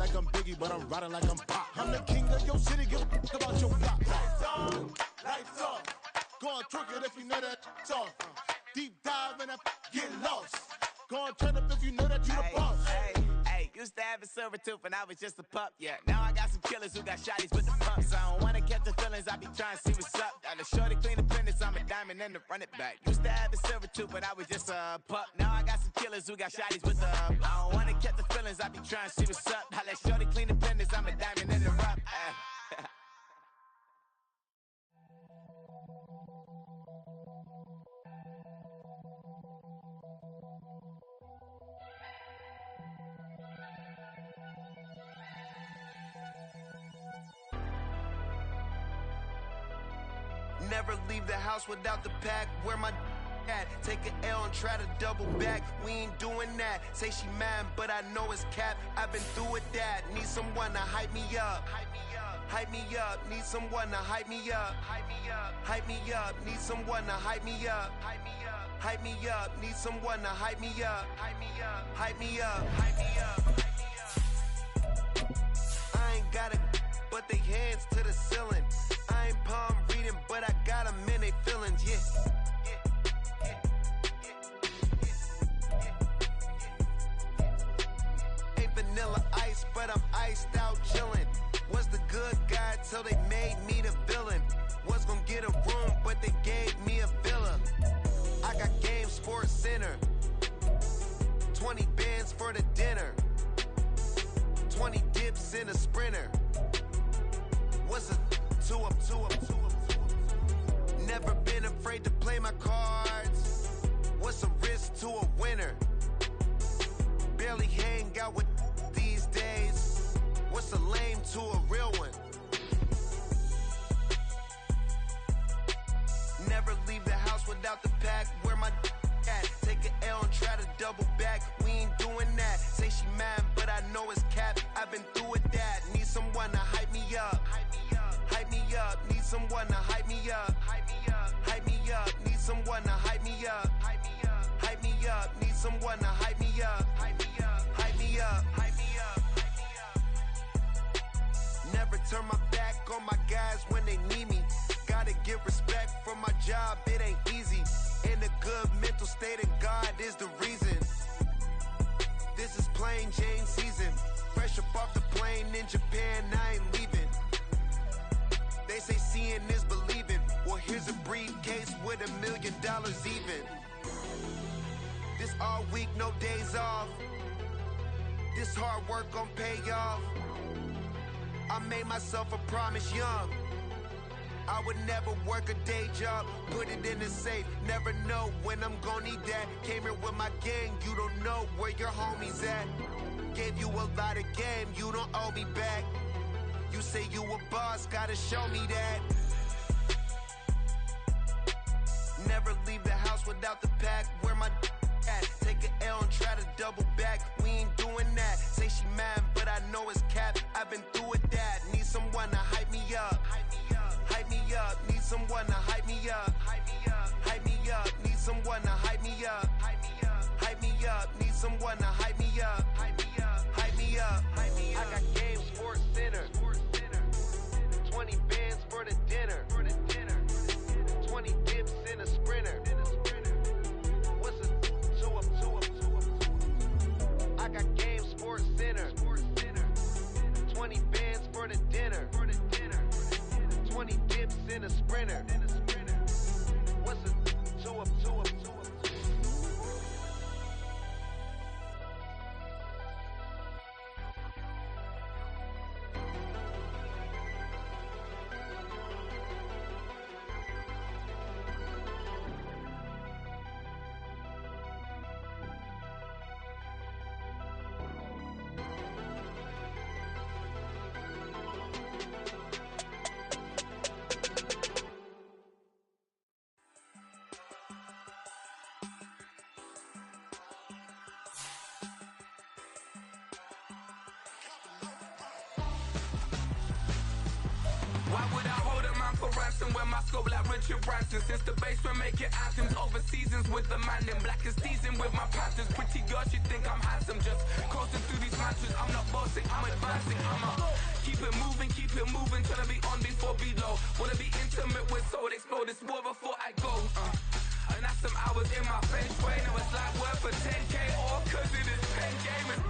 like I'm Biggie, but I'm riding like I'm Pop. I'm the king of your city, give a f about your block. Lights on, lights off. Go on, twerk it if you know that it's off. Deep dive and get lost. Go on, turn up if you know that you the boss. Used to have a silver tooth when I was just a pup, yeah. Now I got some killers who got shotties with the pumps. I don't wanna catch the feelings, I be trying to see what's up. Got a shorty clean the penis, I'm a diamond and to run it back. Used to have a silver tooth when I was just a pup. Now I got some killers who got shotties with the I don't wanna catch the feelings, I be trying to see what's up. I let shorty clean the penis, I'm a diamond in the rough. Never leave the house without the pack. Where my at? Take an L and try to double back. We ain't doing that. Say she mad, but I know it's cap. I've been through with that. Need someone to hype me up. Hype me up. Need someone to hype me up. Hype me up. Need someone to hype me up. Hype me up. Need someone to hype me up. Hype me up. Hype me up. I ain't got it, but they hands to the ceiling. I ain't palm reading, but I got them in they feelings, yeah. Ain't vanilla ice, but I'm iced out chillin'. Was the good guy till they made me the villain. Was gonna get a room, but they gave me a villa. I got game, Sports Center. 20 bands for the dinner. 20 dips in a Sprinter. What's a two up. Never been afraid to play my cards. What's a risk to a winner? Barely hang out with these days. What's a lame to a real one? Never leave the house without the pack. Where my at? Take an L and try to double back. We ain't doing that. Say she mad, but I know it's cap. I've been through with that. Need someone to hype me up. Hype me up, need someone to hype me up. Hype me up, need someone to hype me up. Hype me up, need someone to hype me up. Hype me up. Never turn my back on my guys when they need me. Gotta give respect for my job, it ain't easy. In a good mental state and God is the reason. This is plain Jane season. Fresh up off the plane in Japan, I ain't leaving. They say seeing is believing. Well, here's a briefcase with $1 million even. This all week, no days off. This hard work gon' pay off. I made myself a promise young. I would never work a day job, put it in the safe. Never know when I'm gon' need that. Came here with my gang, you don't know where your homies at. Gave you a lot of game, you don't owe me back. You say you a boss, gotta show me that. Never leave the house without the pack. Where my at? Take an L and try to double back. We ain't doing that. Say she mad, but I know it's cap. I've been through with that. Need someone to hype me up. Hype me up. Need someone to hype me up. Hype me up. Need someone to hype me up. Hype me up. Need someone to hype me up. Hype me up. I got game, Sports Center. 20 bands for the dinner. 20 dips in a Sprinter. What's a two up? I got game, Sports Center. 20 bands for the dinner. 20 dips in a Sprinter. What's a two up? Why would I hold a man for ransom when my scope like Richard Branson? Since the basement making anthems over seasons with the man in black is teasing with my patterns. Pretty girl, she think I'm handsome, just coasting through these mansions. I'm not bossing, I'm advancing. See, keep it moving till I be on before below. Wanna be intimate with soul, explode this war before I go. And that's some hours in my feng shui. Now it's like work for 10K, all cause it is pen gaming.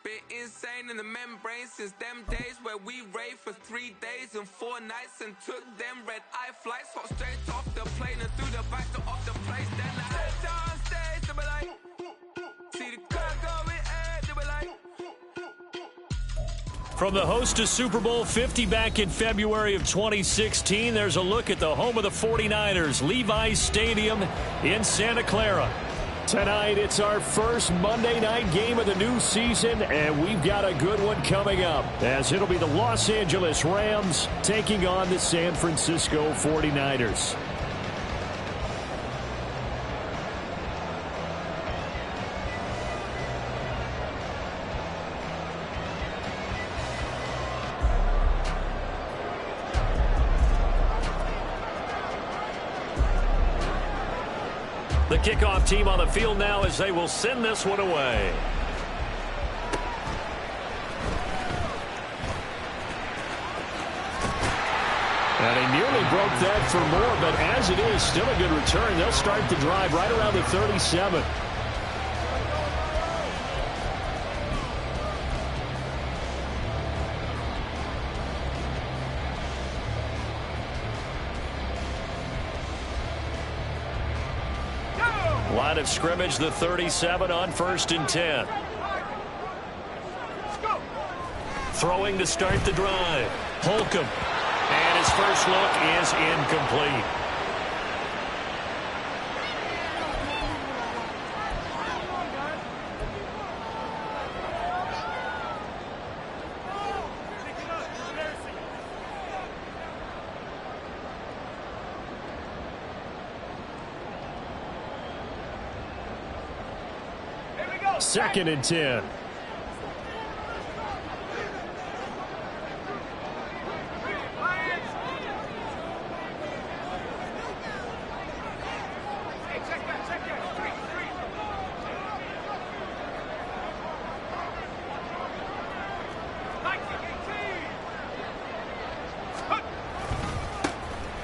Been insane in the membrane since them days where we raved for 3 days and 4 nights and took them red-eye flights. Hot straight off the plane and through the back door of the place. Then I head downstairs, they be like, see the car going air, they be like. From the host to Super Bowl 50 back in February of 2016, there's a look at the home of the 49ers, Levi's Stadium in Santa Clara. Tonight, it's our first Monday night game of the new season, and we've got a good one coming up, as it'll be the Los Angeles Rams taking on the San Francisco 49ers. The kickoff team on the field now as they will send this one away. And he nearly broke that for more, but as it is, still a good return. They'll start the drive right around the 37. Line of scrimmage, the 37 on 1st and 10. Throwing to start the drive. Holcomb. And his first look is incomplete. Second and 10.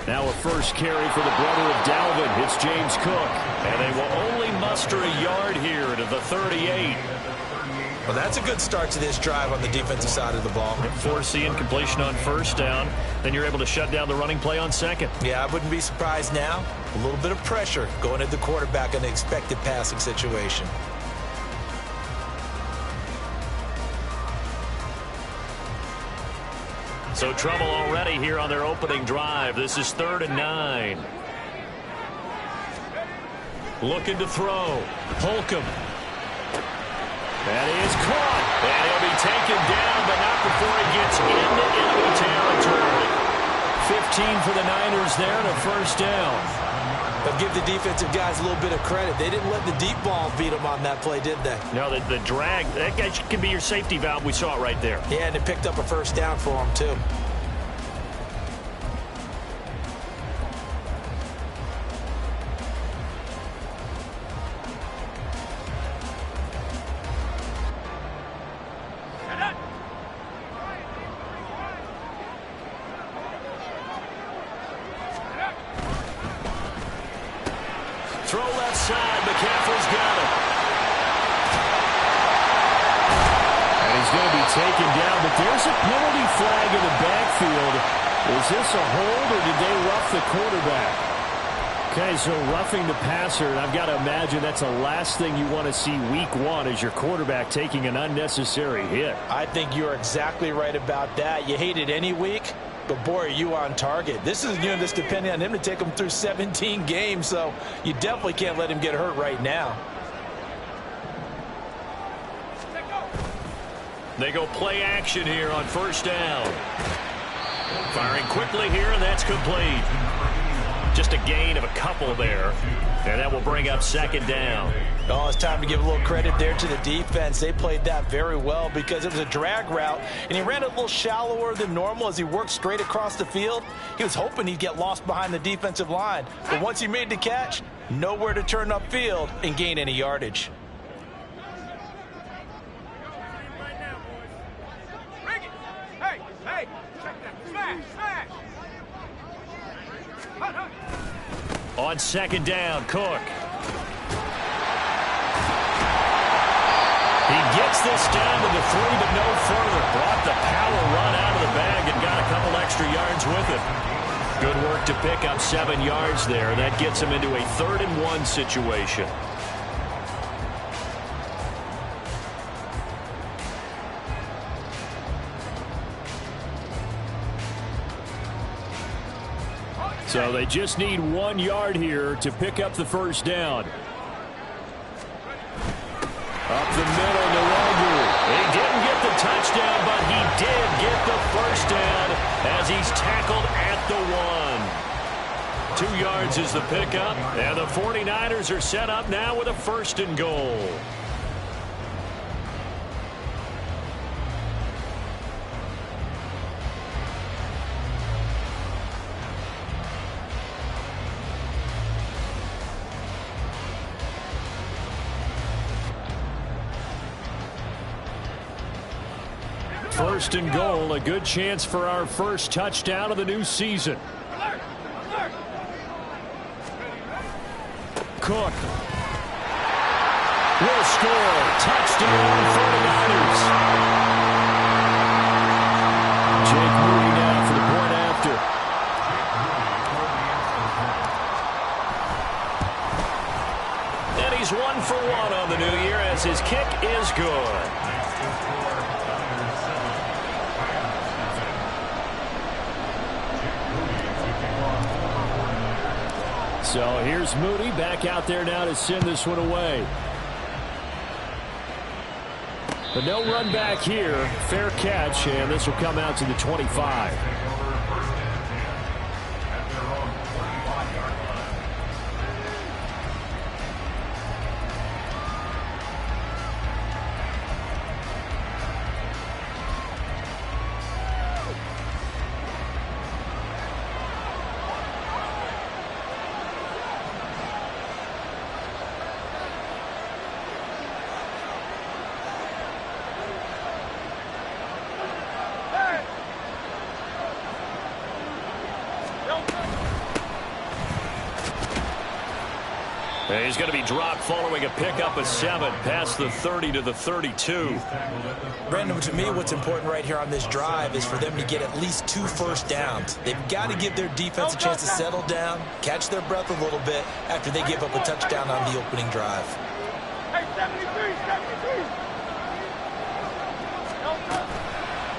Now a first carry for the brother of Dalvin. It's James Cook. And they will only muster a yard here to the 38. Well, that's a good start to this drive on the defensive side of the ball. Force the incompletion on first down. Then you're able to shut down the running play on second. Yeah, I wouldn't be surprised now. A little bit of pressure going at the quarterback in the expected passing situation. So trouble already here on their opening drive. This is 3rd and 9. Looking to throw. Holcomb. That is caught. And he'll be taken down, but not before he gets into enemy territory. 15 for the Niners there and a first down. But give the defensive guys a little bit of credit. They didn't let the deep ball beat them on that play, did they? No, the drag, that guy can be your safety valve. We saw it right there. Yeah, and it picked up a first down for them, too. Throw left side. McCaffrey's got it. And he's going to be taken down, but there's a penalty flag in the backfield. Is this a hold, or did they rough the quarterback? Okay, so roughing the passer, and I've got to imagine that's the last thing you want to see week one is your quarterback taking an unnecessary hit. I think you're exactly right about that. You hate it any week, but boy, are you on target. This is just depending on him to take him through 17 games, so you definitely can't let him get hurt right now. They go play action here on first down. Firing quickly here, and that's complete. Just a gain of a couple there, and that will bring up second down. Oh, it's time to give a little credit there to the defense. They played that very well because it was a drag route, and he ran it a little shallower than normal as he worked straight across the field. He was hoping he'd get lost behind the defensive line, but once he made the catch, nowhere to turn upfield and gain any yardage. On second down, Cook. He gets this down to the 3, but no further. Brought the power run out of the bag and got a couple extra yards with it. Good work to pick up 7 yards there. That gets him into a 3rd and 1 situation. So they just need 1 yard here to pick up the first down. Up the middle, Nwogu. He didn't get the touchdown, but he did get the first down as he's tackled at the 1. 2 yards is the pickup, and the 49ers are set up now with a 1st and goal. First and goal, a good chance for our first touchdown of the new season. Cook will score. Touchdown, 49ers. Jake Moody now for the point after. And he's 1 for 1 on the new year as his kick is good. So here's Moody back out there now to send this one away. But no run back here. Fair catch, and this will come out to the 25. He's going to be dropped following a pickup of 7 past the 30 to the 32. Brandon, to me, what's important right here on this drive is for them to get at least 2 first downs. They've got to give their defense a chance to settle down, catch their breath a little bit after they give up a touchdown on the opening drive.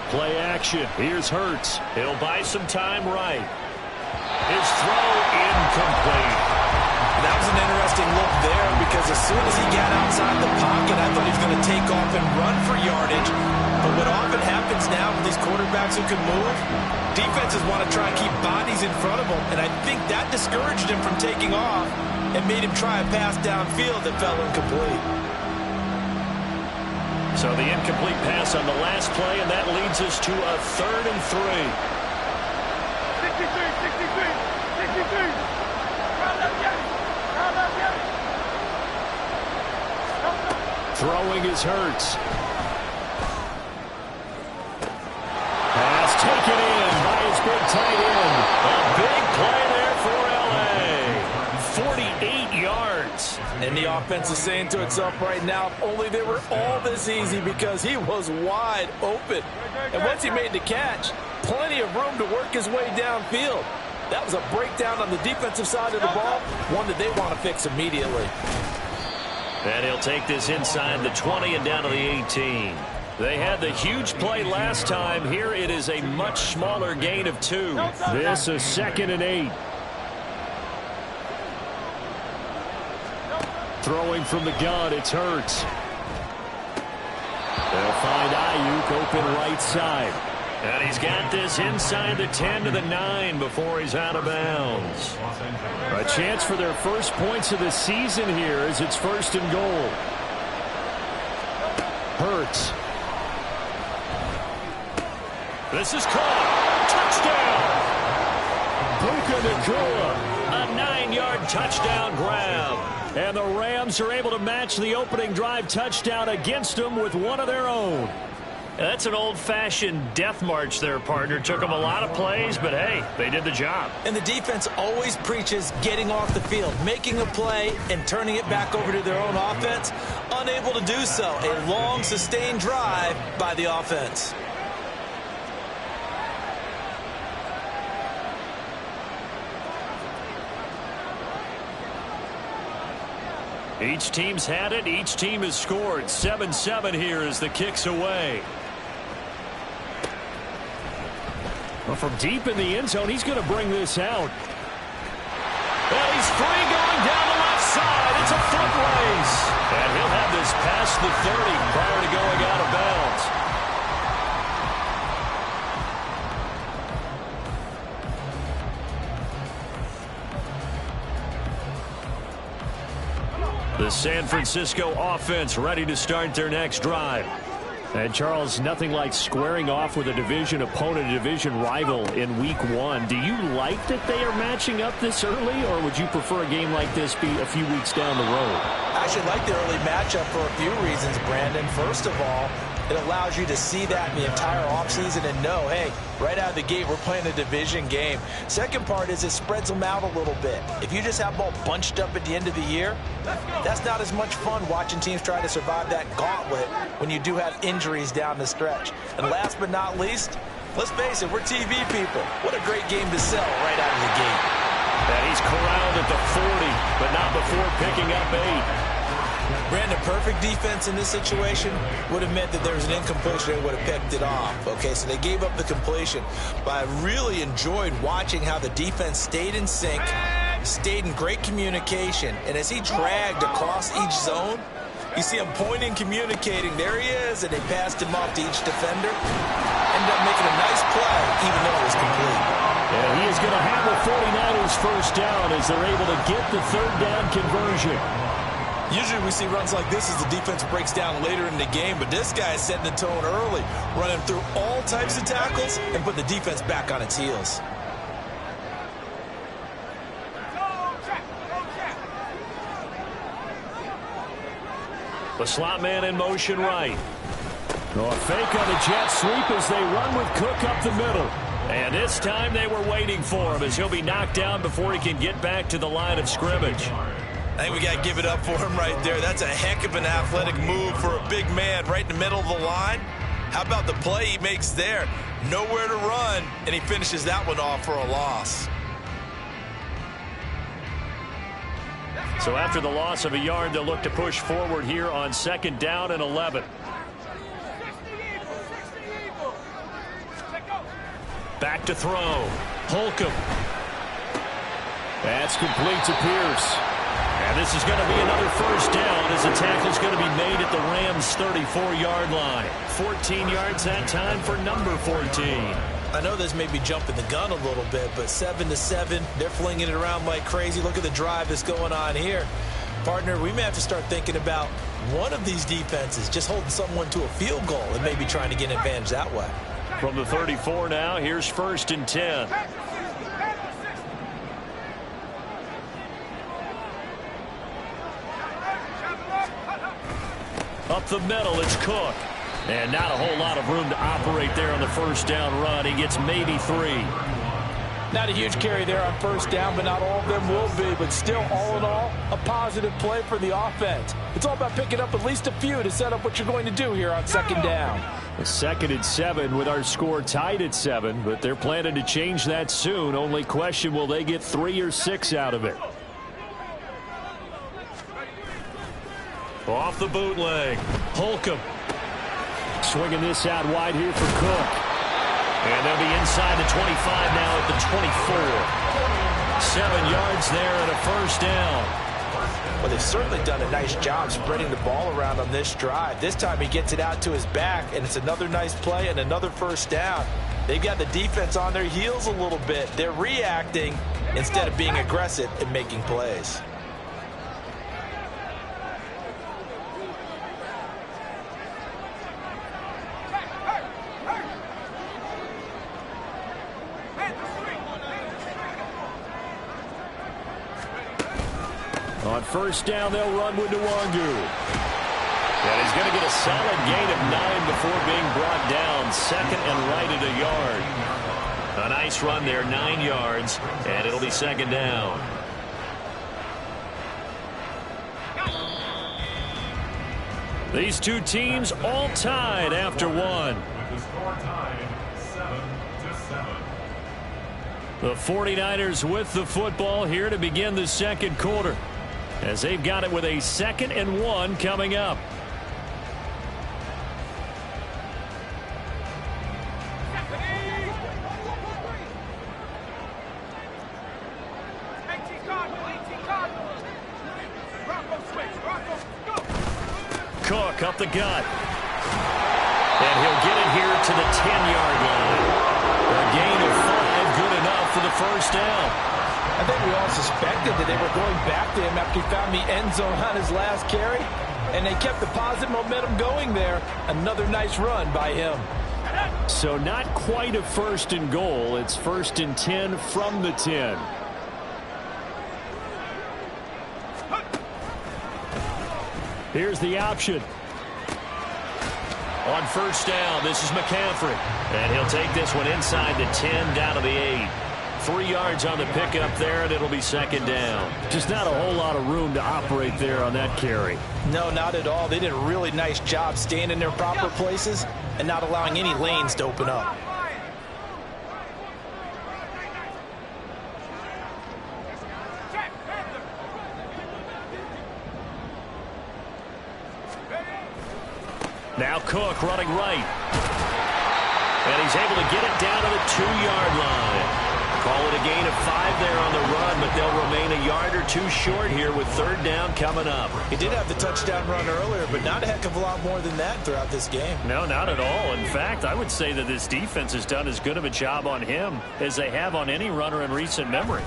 Play action. Here's Hurts. He'll buy some time right. His throw incomplete. That was an interesting look there because as soon as he got outside the pocket, I thought he was going to take off and run for yardage. But what often happens now with these quarterbacks who can move, defenses want to try and keep bodies in front of them, and I think that discouraged him from taking off and made him try a pass downfield that fell incomplete. So the incomplete pass on the last play, and that leads us to a 3rd and 3. 63. Throwing is Hurts. Pass taken in by his big tight end. A big play there for L.A. 48 yards. And the offense is saying to itself right now, if only they were all this easy because he was wide open. And once he made the catch, plenty of room to work his way downfield. That was a breakdown on the defensive side of the ball, one that they want to fix immediately. And he'll take this inside the 20 and down to the 18. They had the huge play last time. Here it is a much smaller gain of 2. This is 2nd and 8. Throwing from the gun, it's Hurts. They'll find Ayuk open right side. And he's got this inside the 10 to the 9 before he's out of bounds. A chance for their first points of the season here as it's 1st and goal. Hurts. This is caught. Touchdown. Puka Nacua. A 9-yard touchdown grab. And the Rams are able to match the opening drive touchdown against them with one of their own. That's an old-fashioned death march there, partner. Took them a lot of plays, but hey, they did the job. And the defense always preaches getting off the field, making a play, and turning it back over to their own offense. Unable to do so. A long, sustained drive by the offense. Each team's had it. Each team has scored. 7-7 here as the kick's away. Well, from deep in the end zone, he's going to bring this out. And he's free going down the left side. It's a foot race. And he'll have this past the 30 prior to going out of bounds. The San Francisco offense ready to start their next drive. And, Charles, nothing like squaring off with a division opponent, a division rival in Week 1. Do you like that they are matching up this early, or would you prefer a game like this be a few weeks down the road? I actually like the early matchup for a few reasons, Brandon. First of all, it allows you to see that in the entire offseason and know, hey, right out of the gate, we're playing a division game. Second part is it spreads them out a little bit. If you just have them all bunched up at the end of the year, that's not as much fun watching teams try to survive that gauntlet when you do have injuries down the stretch. And last but not least, let's face it, we're TV people. What a great game to sell right out of the gate. And he's corralled at the 40, but not before picking up 8. Brandon, perfect defense in this situation would have meant that there was an incompletion. They would have picked it off. Okay, so they gave up the completion. But I really enjoyed watching how the defense stayed in sync, stayed in great communication. And as he dragged across each zone, you see him pointing, communicating. There he is, and they passed him off to each defender. Ended up making a nice play, even though it was complete. And he is going to have the 49ers first down as they're able to get the third down conversion. Usually we see runs like this as the defense breaks down later in the game, but this guy is setting the tone early, running through all types of tackles and putting the defense back on its heels. The slot man in motion right. A fake on the jet sweep as they run with Cook up the middle. And this time they were waiting for him as he'll be knocked down before he can get back to the line of scrimmage. I think we got to give it up for him right there. That's a heck of an athletic move for a big man right in the middle of the line. How about the play he makes there? Nowhere to run, and he finishes that one off for a loss. So after the loss of a yard, they'll look to push forward here on 2nd down and 11. Back to throw. Holcomb. That's complete to Pierce. And this is going to be another first down as the tackle's going to be made at the Rams' 34-yard line. 14 yards that time for number 14. I know this may be jumping the gun a little bit, but 7-7, they're flinging it around like crazy. Look at the drive that's going on here. Partner, we may have to start thinking about one of these defenses just holding someone to a field goal and maybe trying to get an advantage that way. From the 34 now, here's 1st and 10. Up the middle, it's Cook. And not a whole lot of room to operate there on the first down run. He gets maybe 3. Not a huge carry there on first down, but not all of them will be. But still, all in all, a positive play for the offense. It's all about picking up at least a few to set up what you're going to do here on 2nd down. 2nd and 7 with our score tied at 7, but they're planning to change that soon. Only question, will they get 3 or 6 out of it? Off the bootleg. Holcomb. Swinging this out wide here for Cook. And they'll be inside the 25 now at the 24. 7 yards there and a first down. Well, they've certainly done a nice job spreading the ball around on this drive. This time he gets it out to his back, and it's another nice play and another first down. They've got the defense on their heels a little bit. They're reacting instead of being aggressive and making plays. On first down, they'll run with Nwangu. And he's going to get a solid gain of 9 before being brought down. Second and right at a yard. A nice run there, 9 yards, and it'll be second down. These two teams all tied after one. The 49ers with the football here to begin the second quarter, as they've got it with a 2nd and 1 coming up. Cook up the gut. And he'll get it here to the 10-yard line. A gain of 5, good enough for the first down. I think we all suspected that they were going back to him after he found the end zone on his last carry. And they kept the positive momentum going there. Another nice run by him. So not quite a 1st and goal. It's 1st and 10 from the 10. Here's the option. On first down, this is McCaffrey. And he'll take this one inside the 10 down to the 8. 3 yards on the pickup there, and it'll be second down. Just not a whole lot of room to operate there on that carry. No, not at all. They did a really nice job staying in their proper places and not allowing any lanes to open up. Now Cook running right. And he's able to get it down to the 2-yard line. Call it a gain of 5 there on the run, but they'll remain a yard or 2 short here with 3rd down coming up. He did have the touchdown run earlier, but not a heck of a lot more than that throughout this game. No, not at all. In fact, I would say that this defense has done as good of a job on him as they have on any runner in recent memory.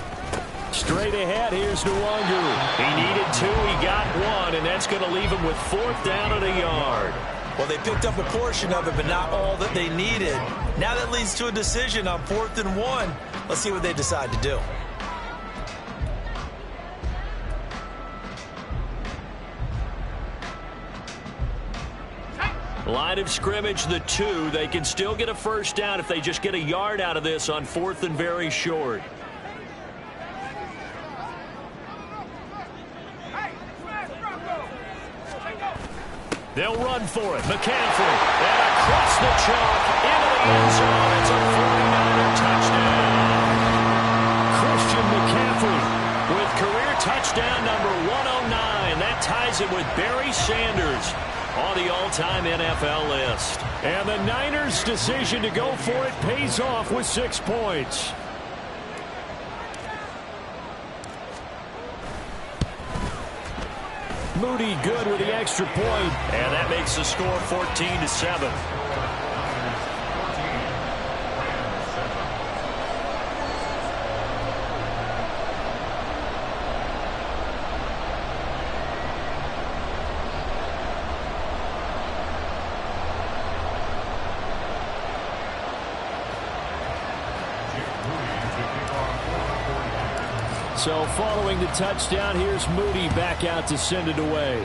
Straight ahead, here's Nwangu. He needed 2, he got 1, and that's going to leave him with 4th down at a yard. Well, they picked up a portion of it, but not all that they needed. Now that leads to a decision on 4th and 1. Let's see what they decide to do. Line of scrimmage, the 2. They can still get a first down if they just get a yard out of this on 4th and very short. They'll run for it. McCaffrey. And across the chalk into the end zone. It's a 49er touchdown. Christian McCaffrey with career touchdown number 109. That ties it with Barry Sanders on the all-time NFL list. And the Niners' decision to go for it pays off with 6 points. Moody good with the extra point, and that makes the score 14-7. So following the touchdown, here's Moody back out to send it away.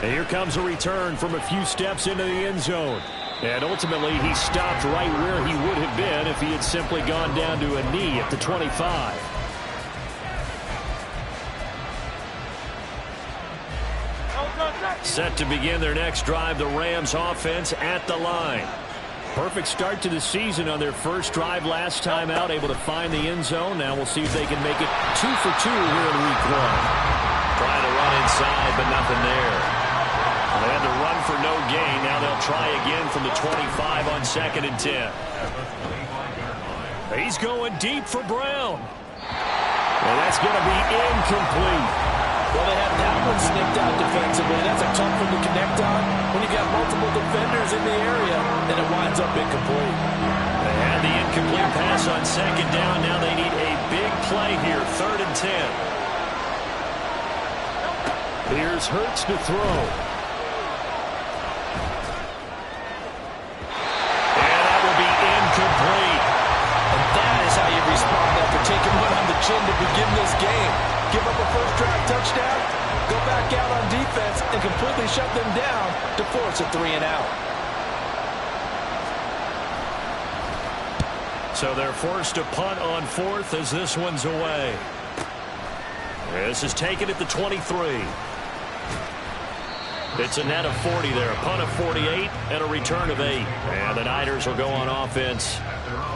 And here comes a return from a few steps into the end zone. And ultimately, he stopped right where he would have been if he had simply gone down to a knee at the 25. Set to begin their next drive, the Rams offense at the line. Perfect start to the season on their first drive last time out, able to find the end zone. Now we'll see if they can make it 2 for 2 here in week 1. Trying to run inside, but nothing there. They had to run for no gain. Now they'll try again from the 25 on 2nd and 10. He's going deep for Brown. And that's going to be incomplete. Well, they had that one snipped out defensively. That's a tough one to connect on when you got multiple defenders in the area, and it winds up incomplete. They had the incomplete pass on 2nd down. Now they need a big play here, 3rd and 10. Here's Hurts to throw. And that will be incomplete. And that is how you respond after taking one on the chin to begin this game. Give up a first-drive touchdown, go back out on defense and completely shut them down to force a 3-and-out. So they're forced to punt on fourth as this one's away. This is taken at the 23. It's a net of 40 there. A punt of 48 and a return of 8. And the Niners will go on offense.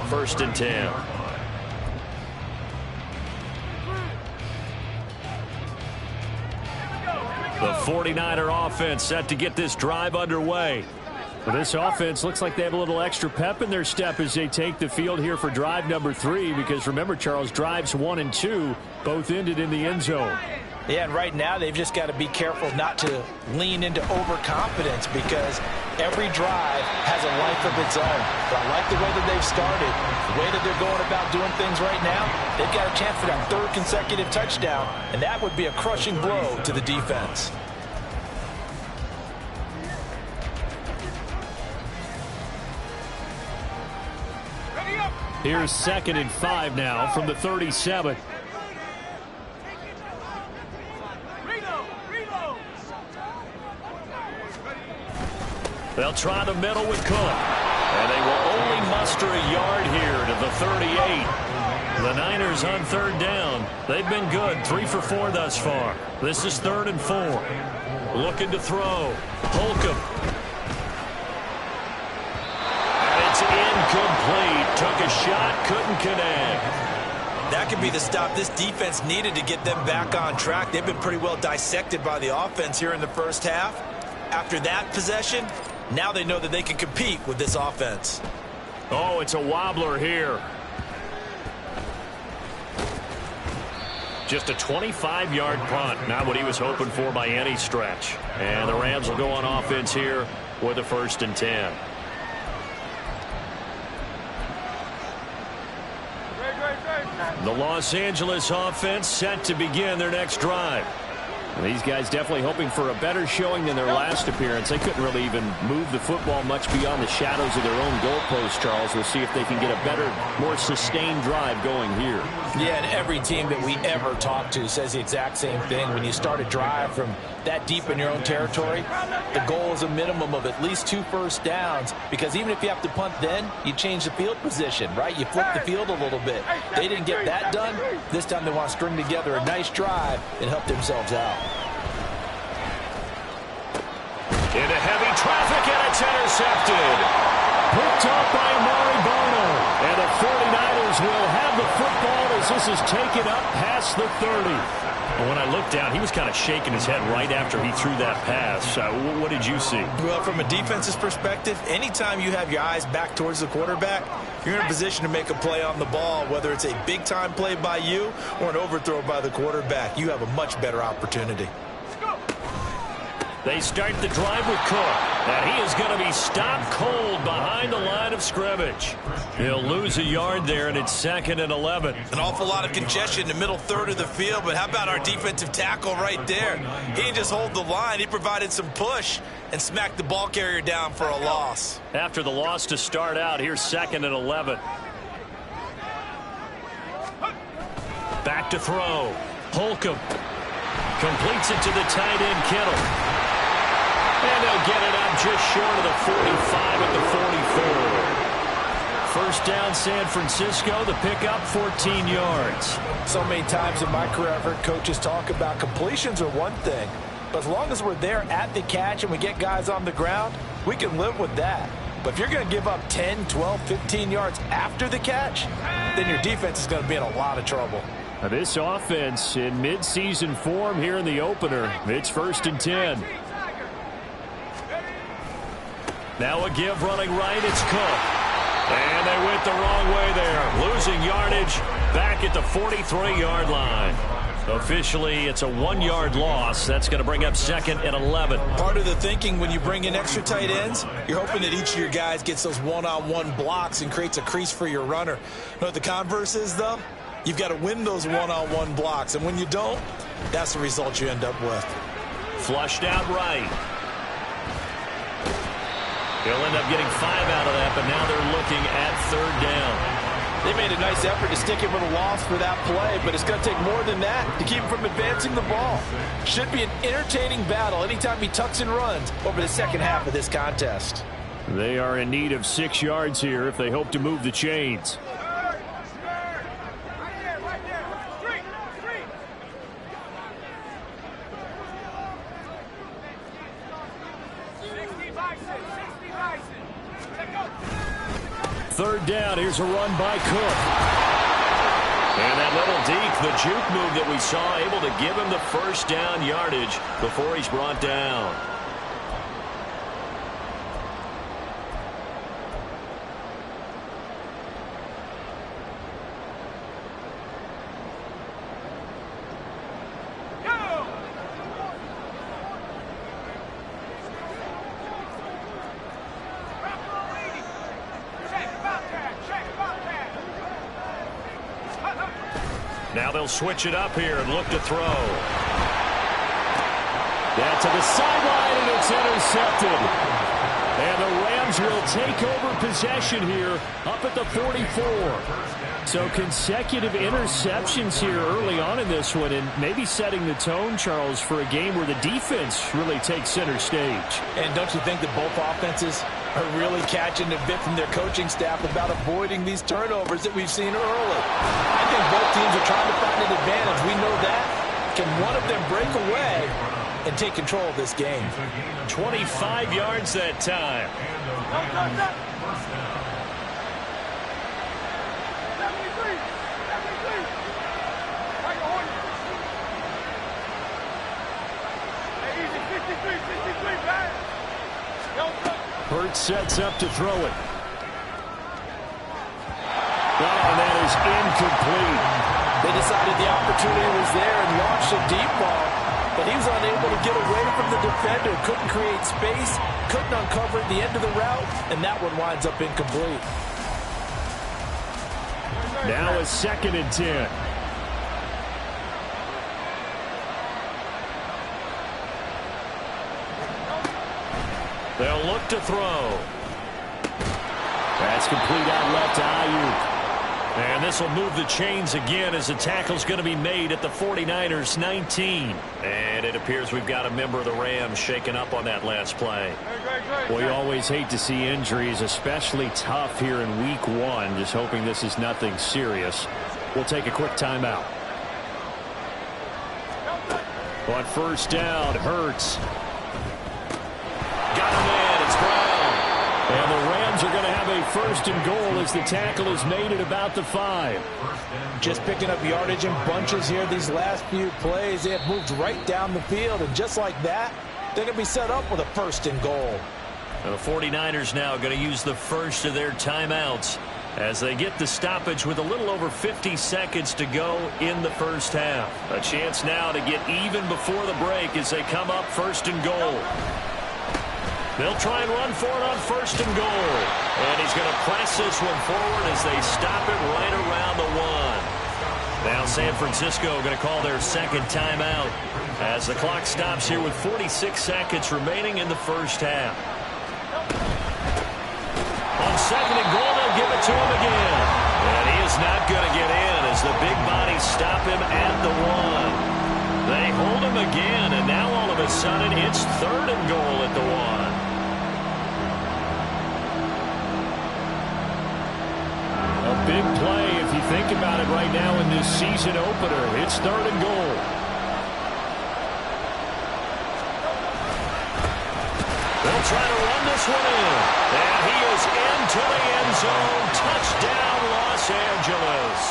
1st and 10. The 49er offense set to get this drive underway. Well, this offense looks like they have a little extra pep in their step as they take the field here for drive number 3. Because remember, Charles, drives 1 and 2 both ended in the end zone. Yeah, and right now they've just got to be careful not to lean into overconfidence because every drive has a life of its own. But I like the way that they've started, the way that they're going about doing things right now. They've got a chance for that 3rd consecutive touchdown, and that would be a crushing blow to the defense. Here's 2nd and 5 now from the 37. They'll try the middle with Cook. And they will only muster a yard here to the 38. The Niners on 3rd down. They've been good. 3 for 4 thus far. This is 3rd and 4. Looking to throw. Holcomb. And it's incomplete. Took a shot. Couldn't connect. That could be the stop this defense needed to get them back on track. They've been pretty well dissected by the offense here in the first half. After that possession, now they know that they can compete with this offense. Oh, it's a wobbler here. Just a 25-yard punt. Not what he was hoping for by any stretch. And the Rams will go on offense here with a 1st and 10. The Los Angeles offense set to begin their next drive. And these guys definitely hoping for a better showing than their last appearance. They couldn't really even move the football much beyond the shadows of their own goalpost, Charles. We'll see if they can get a better, more sustained drive going here. Yeah, and every team that we ever talk to says the exact same thing. When you start a drive from that deep in your own territory, the goal is a minimum of at least 2 first downs, because even if you have to punt then, you change the field position, right? You flip the field a little bit. They didn't get that done. This time they want to string together a nice drive and help themselves out. Into heavy traffic, and it's intercepted. Picked up by Mari Bono. And the 49ers will have the football as this is taken up past the 30. And when I looked down, he was kind of shaking his head right after he threw that pass. What did you see? Well, from a defense's perspective, anytime you have your eyes back towards the quarterback, you're in a position to make a play on the ball, whether it's a big-time play by you or an overthrow by the quarterback. You have a much better opportunity. They start the drive with Cook, and he is going to be stopped cold behind the line of scrimmage. He'll lose a yard there, and it's 2nd and 11. An awful lot of congestion in the middle 3rd of the field, but how about our defensive tackle right there? He didn't just hold the line. He provided some push and smacked the ball carrier down for a loss. After the loss to start out, here's 2nd and 11. Back to throw. Holcomb completes it to the tight end, Kittle. And they'll get it up just short of the 45 at the 44. 1st down, San Francisco. The pickup, 14 yards. So many times in my career, I've heard coaches talk about completions are one thing. But as long as we're there at the catch and we get guys on the ground, we can live with that. But if you're going to give up 10, 12, 15 yards after the catch, then your defense is going to be in a lot of trouble. Now this offense in midseason form here in the opener. It's 1st and 10. Now a give running right. It's Cook. And they went the wrong way there. Losing yardage back at the 43-yard line. Officially, it's a 1-yard loss. That's going to bring up 2nd and 11. Part of the thinking when you bring in extra tight ends, you're hoping that each of your guys gets those one-on-one blocks and creates a crease for your runner. You know what the converse is, though? You've got to win those one-on-one blocks. And when you don't, that's the result you end up with. Flushed out right. He'll end up getting 5 out of that, but now they're looking at 3rd down. They made a nice effort to stick him with a loss for that play, but it's going to take more than that to keep him from advancing the ball. Should be an entertaining battle anytime he tucks and runs over the second half of this contest. They are in need of 6 yards here if they hope to move the chains. Third down, here's a run by Cook. And that little deep, the juke move that we saw, able to give him the first down yardage before he's brought down. Now they'll switch it up here and look to throw. Down to the sideline, and it's intercepted. And the Rams will take over possession here up at the 44. So consecutive interceptions here early on in this one, and maybe setting the tone, Charles, for a game where the defense really takes center stage. And don't you think that both offenses are really catching a bit from their coaching staff about avoiding these turnovers that we've seen early? I think both teams are trying to find an advantage. We know that. Can one of them break away and take control of this game? 25 yards that time. Hurts sets up to throw it. And that is incomplete. They decided the opportunity was there and launched a deep ball, but he was unable to get away from the defender. Couldn't create space, couldn't uncover at the end of the route, and that one winds up incomplete. Now it's 2nd and 10. They'll look to throw. That's complete out left to Ayuk. And this will move the chains again as the tackle's going to be made at the 49ers 19. And it appears we've got a member of the Rams shaken up on that last play. Well, you always hate to see injuries, especially tough here in week 1. Just hoping this is nothing serious. We'll take a quick timeout. On first down, Hurts. Got him in. It's Brown. And the Rams are going to have a 1st and goal as the tackle is made at about the 5. Just picking up yardage in bunches here these last few plays. They have moved right down the field, and just like that, they're going to be set up with a 1st and goal. And the 49ers now going to use the first of their timeouts as they get the stoppage with a little over 50 seconds to go in the first half. A chance now to get even before the break as they come up 1st and goal. They'll try and run for it on 1st and goal. And he's going to press this one forward as they stop it right around the 1. Now San Francisco going to call their 2nd timeout as the clock stops here with 46 seconds remaining in the first half. On 2nd and goal, they'll give it to him again. And he is not going to get in as the big bodies stop him at the 1. They hold him again, and now all of a sudden it's 3rd and goal at the 1. A big play if you think about it right now in this season opener. It's 3rd and goal. They'll try to run this one in. And he is into the end zone. Touchdown, Los Angeles.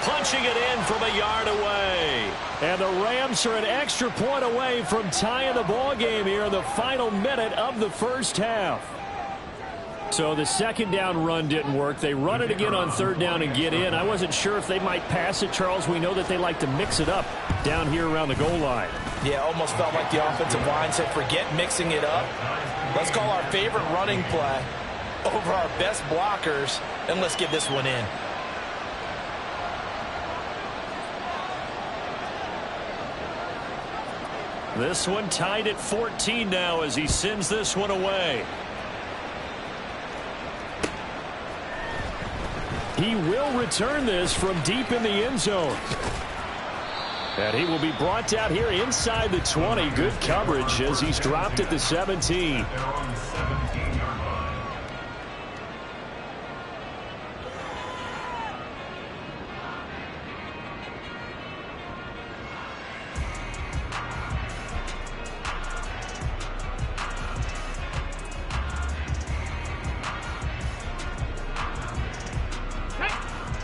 Punching it in from a yard away. And the Rams are an extra point away from tying the ball game here in the final minute of the first half. So the 2nd down run didn't work. They run it again on 3rd down and get in. I wasn't sure if they might pass it, Charles. We know that they like to mix it up down here around the goal line. Yeah, almost felt like the offensive line said, forget mixing it up. Let's call our favorite running play over our best blockers, and let's get this one in. This one tied at 14 now as he sends this one away. He will return this from deep in the end zone. And he will be brought down here inside the 20. Good coverage as he's dropped at the 17.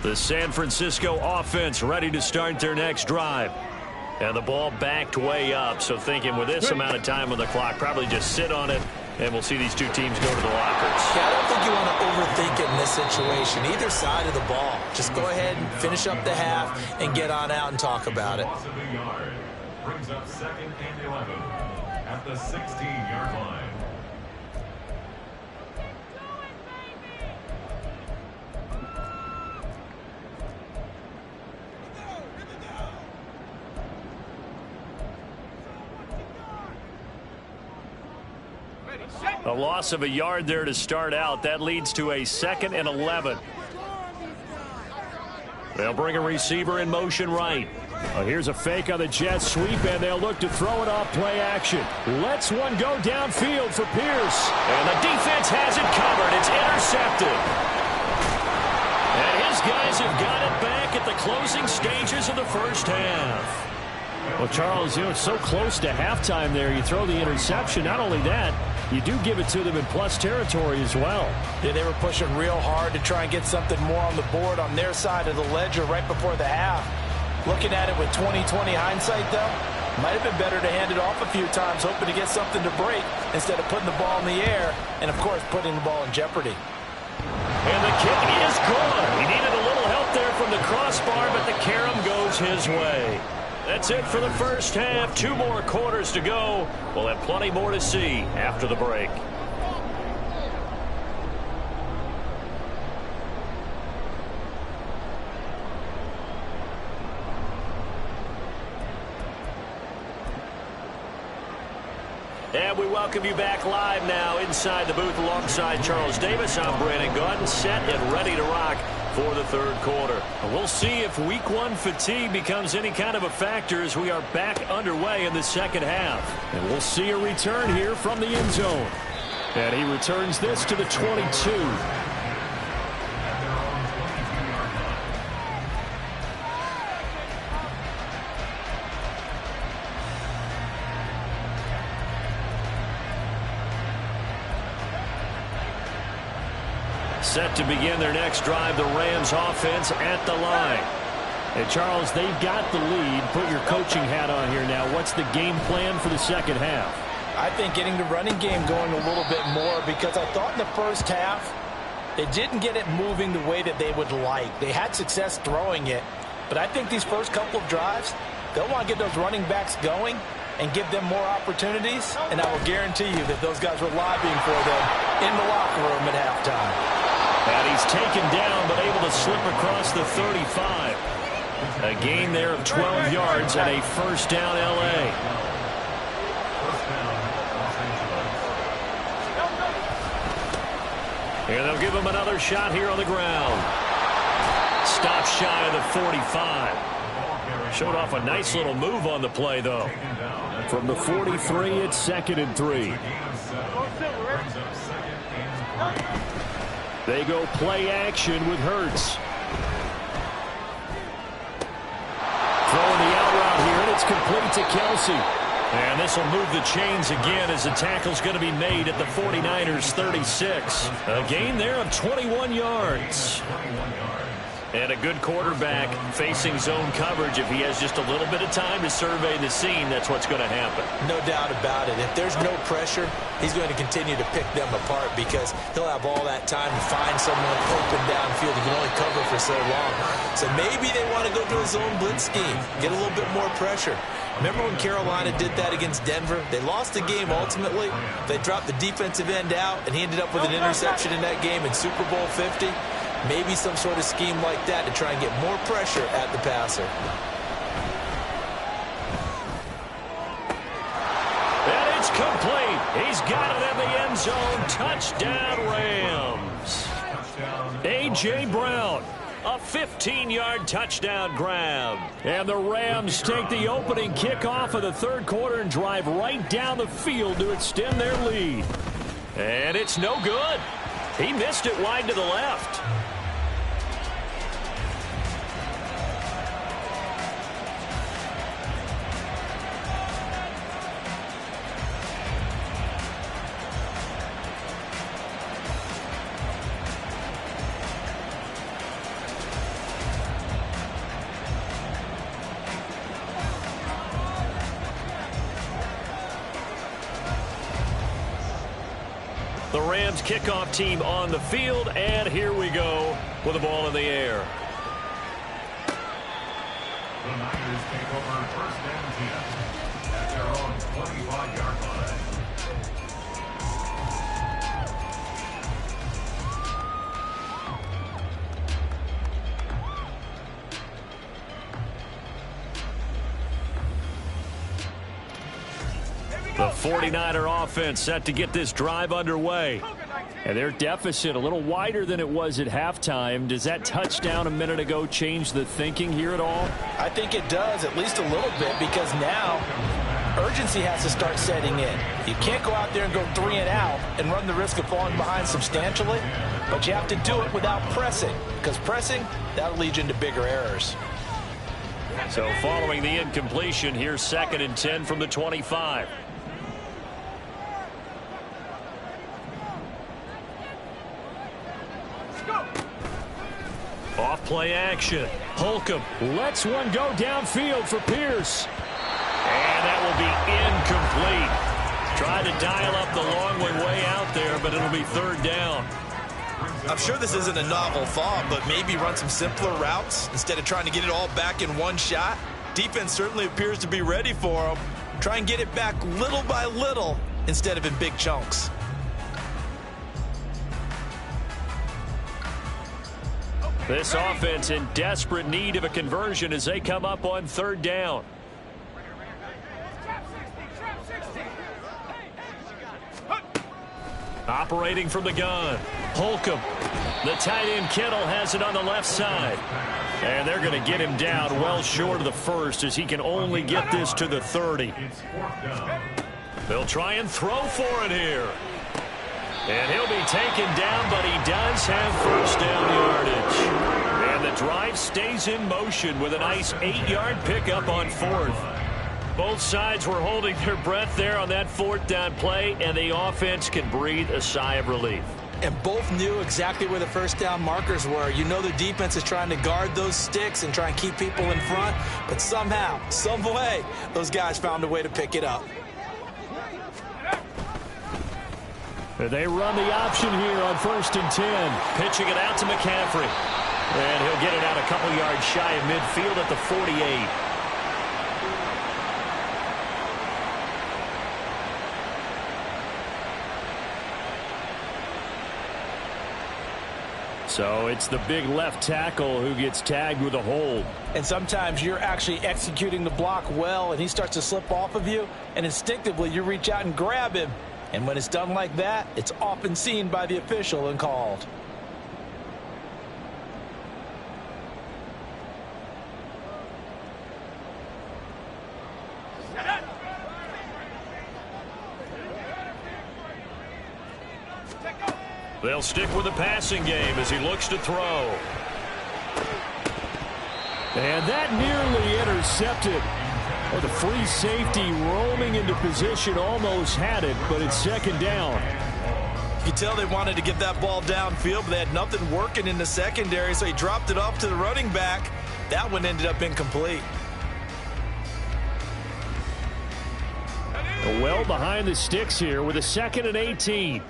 The San Francisco offense ready to start their next drive. And the ball backed way up, so thinking with this amount of time on the clock, probably just sit on it, and we'll see these two teams go to the lockers. Yeah, I don't think you want to overthink it in this situation. Either side of the ball. Just go ahead and finish up the half and get on out and talk about it. Brings up 2nd and 11 at the 16-yard line. A loss of a yard there to start out. That leads to a 2nd and 11. They'll bring a receiver in motion right. Here's a fake on the jet sweep, and they'll look to throw it off play action. Lets one go downfield for Pierce. And the defense has it covered. It's intercepted. And his guys have got it back at the closing stages of the first half. Well, Charles, you know, it's so close to halftime there. You throw the interception. Not only that, you do give it to them in plus territory as well. Yeah, they were pushing real hard to try and get something more on the board on their side of the ledger right before the half. Looking at it with 20/20 hindsight, though, might have been better to hand it off a few times, hoping to get something to break instead of putting the ball in the air and, of course, putting the ball in jeopardy. And the kick is good. He needed a little help there from the crossbar, but the carom goes his way. That's it for the first half. 2 more quarters to go. We'll have plenty more to see after the break. And we welcome you back live now inside the booth alongside Charles Davis. I'm Brandon Gaudin, set and ready to rock for the third quarter. We'll see if week 1 fatigue becomes any kind of a factor as we are back underway in the second half. And we'll see a return here from the end zone. And he returns this to the 22. Set to begin their next drive, the Rams offense at the line. And Charles, they've got the lead. Put your coaching hat on here now. What's the game plan for the second half? I think getting the running game going a little bit more, because I thought in the first half they didn't get it moving the way that they would like. They had success throwing it, but I think these first couple of drives, they'll want to get those running backs going and give them more opportunities, and I will guarantee you that those guys were lobbying for them in the locker room at halftime. And he's taken down, but able to slip across the 35. A gain there of 12 yards and a first down L.A. And they'll give him another shot here on the ground. Stop shy of the 45. Showed off a nice little move on the play, though. From the 43, it's 2nd and 3. They go play action with Hurts. Throwing the out route here, and it's complete to Kelsey. And this will move the chains again as the tackle's going to be made at the 49ers 36. A gain there of 21 yards. And a good quarterback facing zone coverage. If he has just a little bit of time to survey the scene, that's what's going to happen. No doubt about it. If there's no pressure, he's going to continue to pick them apart because he'll have all that time to find someone open downfield. He can only cover for so long. So maybe they want to go to a zone blitz scheme, get a little bit more pressure. Remember when Carolina did that against Denver? They lost the game ultimately. They dropped the defensive end out, and he ended up with an interception in that game in Super Bowl 50. Maybe some sort of scheme like that to try and get more pressure at the passer. And it's complete. He's got it in the end zone. Touchdown, Rams. A.J. Brown A 15-yard touchdown grab. And the Rams take the opening kickoff of the third quarter and drive right down the field to extend their lead. And it's no good. He missed it wide to the left. The Rams kickoff team on the field, and here we go with the ball in the air. The Niners take over first and 10 at their own 25-yard line. The 49er offense set to get this drive underway. And their deficit a little wider than it was at halftime. Does that touchdown a minute ago change the thinking here at all? I think it does, at least a little bit, because now urgency has to start setting in. You can't go out there and go 3 and out and run the risk of falling behind substantially, but you have to do it without pressing, because pressing, that'll lead you into bigger errors. So following the incompletion, here's 2nd and 10 from the 25. Off play action. Holcomb lets one go downfield for Pierce. And that will be incomplete. Tried to dial up the long one way out there, but it'll be 3rd down. I'm sure this isn't a novel thought, but maybe run some simpler routes instead of trying to get it all back in one shot. Defense certainly appears to be ready for them. Try and get it back little by little instead of in big chunks. This offense in desperate need of a conversion as they come up on 3rd down. Operating from the gun. Holcomb. The tight end Kittle has it on the left side. And they're going to get him down well short of the first as he can only get this to the 30. They'll try and throw for it here. And he'll be taken down, but he does have first down yardage. And the drive stays in motion with a nice 8-yard pickup on 4th. Both sides were holding their breath there on that 4th down play, and the offense can breathe a sigh of relief. And both knew exactly where the first down markers were. You know the defense is trying to guard those sticks and try and keep people in front, but somehow, some way, those guys found a way to pick it up. They run the option here on 1st and 10. Pitching it out to McCaffrey. And he'll get it out a couple yards shy of midfield at the 48. So it's the big left tackle who gets tagged with a hold. And sometimes you're actually executing the block well, and he starts to slip off of you, and instinctively you reach out and grab him. And when it's done like that, it's often seen by the official and called. They'll stick with the passing game as he looks to throw. And that nearly intercepted. Well, the free safety roaming into position almost had it, but it's 2nd down. You can tell they wanted to get that ball downfield, but they had nothing working in the secondary, so he dropped it off to the running back. That one ended up incomplete. Well behind the sticks here with a 2nd and 18.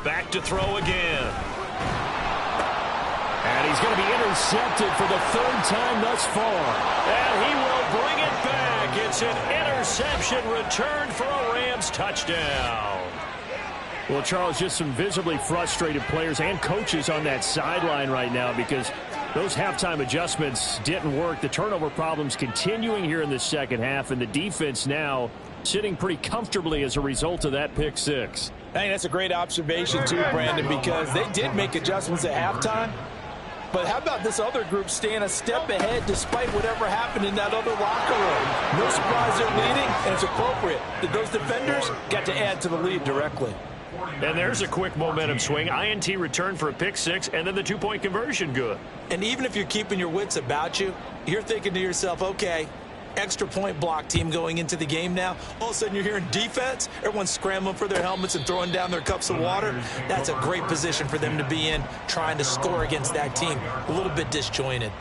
Back to throw again. And he's going to be intercepted for the 3rd time thus far. And he will bring it back. It's an interception returned for a Rams touchdown. Well, Charles, just some visibly frustrated players and coaches on that sideline right now because those halftime adjustments didn't work. The turnover problems continuing here in the second half, and the defense now sitting pretty comfortably as a result of that pick six. I think that's a great observation too, Brandon, because they did make adjustments at halftime. But how about this other group staying a step ahead despite whatever happened in that other locker room? No surprise they're leading, and it's appropriate that those defenders got to add to the lead directly. And there's a quick momentum swing. INT return for a pick six, and then the two-point conversion good. And even if you're keeping your wits about you, you're thinking to yourself, okay, extra point block team going into the game now. All of a sudden you're hearing defense. Everyone's scrambling for their helmets and throwing down their cups of water. That's a great position for them to be in, trying to score against that team. A little bit disjointed.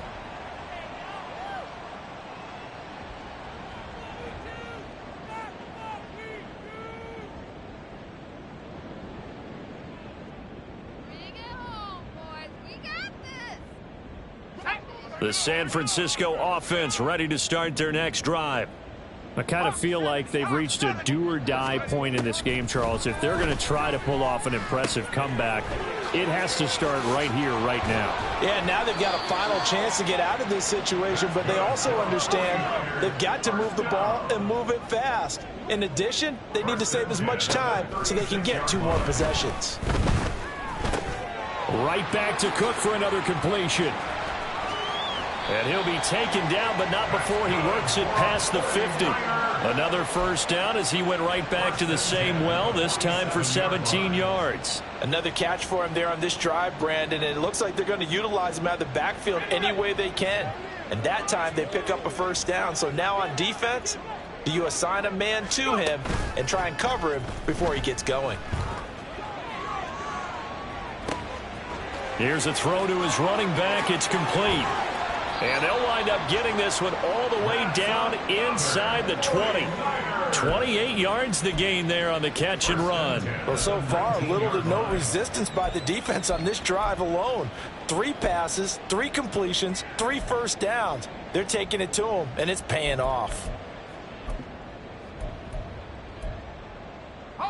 The San Francisco offense ready to start their next drive. I kind of feel like they've reached a do-or-die point in this game, Charles. If they're going to try to pull off an impressive comeback, it has to start right here, right now. Yeah, now they've got a final chance to get out of this situation, but they also understand they've got to move the ball and move it fast. In addition, they need to save as much time so they can get 2 more possessions. Right back to Cook for another completion. And he'll be taken down, but not before he works it past the 50. Another first down as he went right back to the same well, this time for 17 yards. Another catch for him there on this drive, Brandon, and it looks like they're going to utilize him out of the backfield any way they can. And that time they pick up a first down. So now on defense, do you assign a man to him and try and cover him before he gets going? Here's a throw to his running back. It's complete. And they'll wind up getting this one all the way down inside the 20. 28 yards the gain there on the catch and run. Well, so far, little to no resistance by the defense on this drive alone. 3 passes, 3 completions, 3 first downs. They're taking it to them, and it's paying off.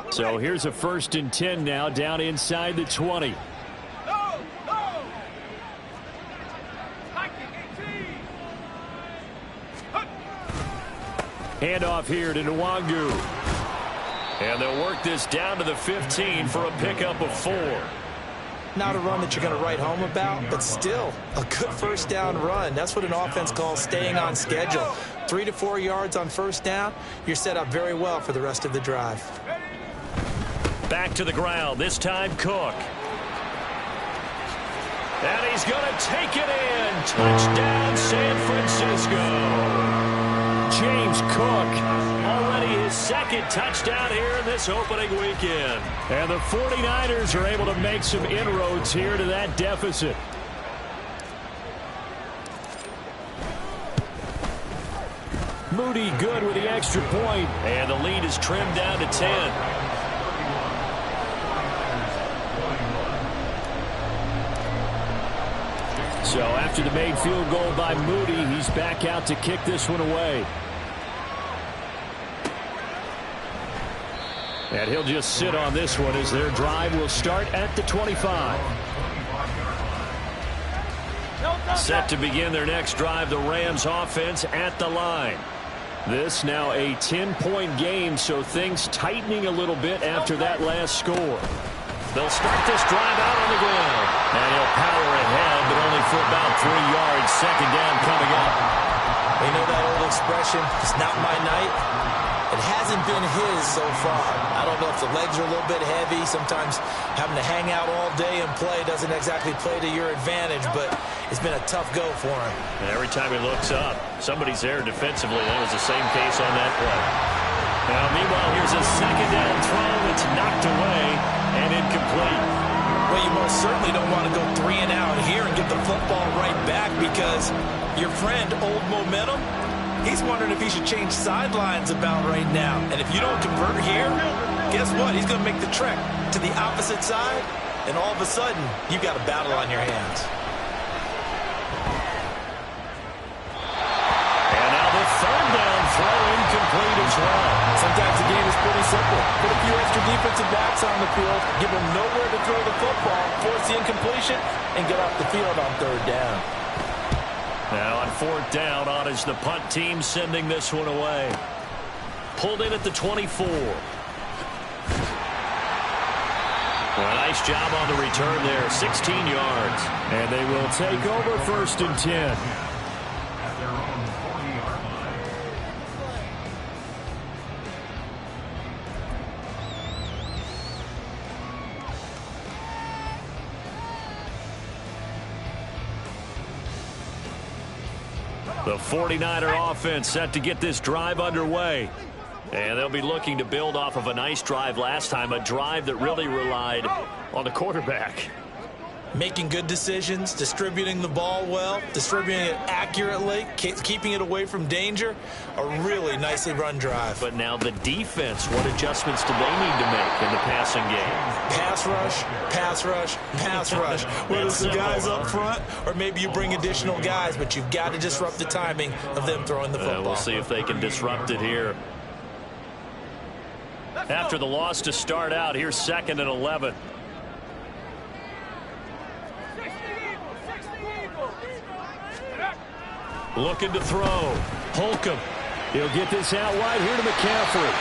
So here's a 1st and 10 now down inside the 20. Handoff here to Nwangu. And they'll work this down to the 15 for a pickup of 4. Not a run that you're going to write home about, but still a good first down run. That's what an offense calls staying on schedule. 3 to 4 yards on first down, you're set up very well for the rest of the drive. Back to the ground, this time Cook. And he's going to take it in. Touchdown, San Francisco. James Cook, already his 2nd touchdown here in this opening weekend. And the 49ers are able to make some inroads here to that deficit. Moody good with the extra point, and the lead is trimmed down to 10. So after the made field goal by Moody, he's back out to kick this one away. And he'll just sit on this one as their drive will start at the 25. Set to begin their next drive, the Rams offense at the line. This now a 10-point game, so things tightening a little bit after that last score. They'll start this drive out on the ground. And he'll power ahead, but only for about 3 yards. 2nd down coming up. You know that old expression, it's not my night? It hasn't been his so far. I don't know if the legs are a little bit heavy. Sometimes having to hang out all day and play doesn't exactly play to your advantage, but it's been a tough go for him. And every time he looks up, somebody's there defensively. That was the same case on that play. Now, meanwhile, here's a 2nd down throw. It's knocked away and incomplete. Well, you most certainly don't want to go 3 and out here and get the football right back because your friend, Old Momentum, he's wondering if he should change sidelines about right now. And if you don't convert here, guess what? He's going to make the trek to the opposite side, and all of a sudden, you've got a battle on your hands. And now the 3rd down throw incomplete as well. Sometimes the game is pretty simple. Put a few extra defensive backs on the field, give them nowhere to throw the football, force the incompletion, and get off the field on 3rd down. Now on 4th down, on is the punt team sending this one away. Pulled in at the 24. Well, nice job on the return there, 16 yards. And they will take over 1st and 10. At their own 40-yard line. The 49er offense set to get this drive underway. And they'll be looking to build off of a nice drive last time, a drive that really relied on the quarterback. Making good decisions, distributing the ball well, distributing it accurately, keeping it away from danger. A really nicely run drive. But now the defense, what adjustments do they need to make in the passing game? Pass rush, pass rush, pass rush. Whether it's the guys up front or maybe you bring additional guys, but you've got to disrupt the timing of them throwing the football. We'll see if they can disrupt it here. After the loss to start out, here's 2nd and 11. Looking to throw. Holcomb. He'll get this out wide here to McCaffrey.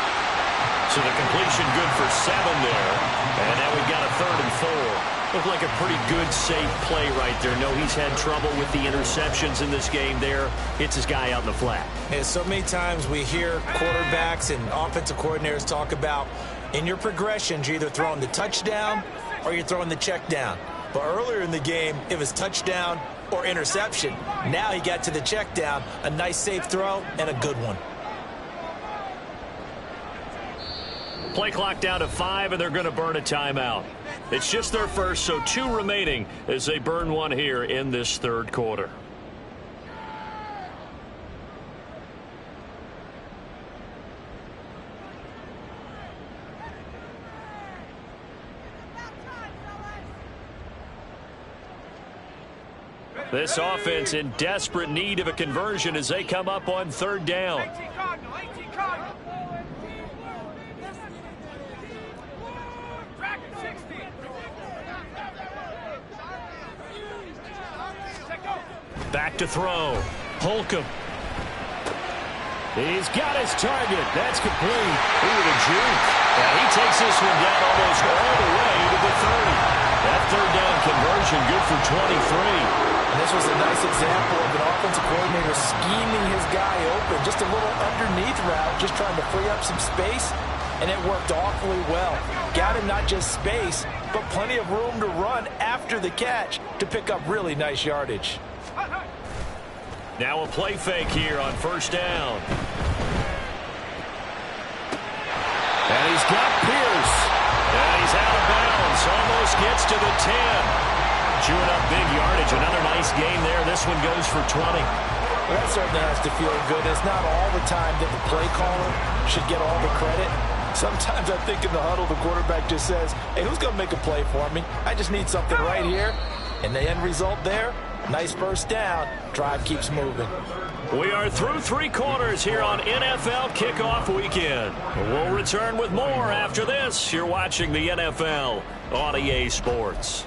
So the completion good for 7 there. And now we've got a 3rd and 4. Looked like a pretty good, safe play right there. No, he's had trouble with the interceptions in this game there. Hits his guy out in the flat. Yeah, so many times we hear quarterbacks and offensive coordinators talk about in your progressions, you're either throwing the touchdown or you're throwing the check down. But earlier in the game, it was touchdown or interception. Now he got to the check down, a nice safe throw and a good one. Play clock down to 5, and they're going to burn a timeout. It's just their first, so 2 remaining as they burn one here in this 3rd quarter. This offense in desperate need of a conversion as they come up on 3rd down. Back to throw. Holcomb. He's got his target. That's complete. Ooh, the juke. Yeah, he takes this one down almost all the way to the 30. That 3rd down conversion good for 23. And this was a nice example of an offensive coordinator scheming his guy open. Just a little underneath route, just trying to free up some space, and it worked awfully well. Got him not just space, but plenty of room to run after the catch to pick up really nice yardage. Now a play fake here on 1st down. And he's got Pierce. And he's out of bounds. Almost gets to the 10. Chewing up big yardage. Another nice gain there. This one goes for 20. Well, that certainly has to feel good. It's not all the time that the play caller should get all the credit. Sometimes I think in the huddle, the quarterback just says, hey, who's going to make a play for me? I just need something right here. And the end result there, nice 1st down. Drive keeps moving. We are through 3 quarters here on NFL Kickoff Weekend. We'll return with more after this. You're watching the NFL on EA Sports.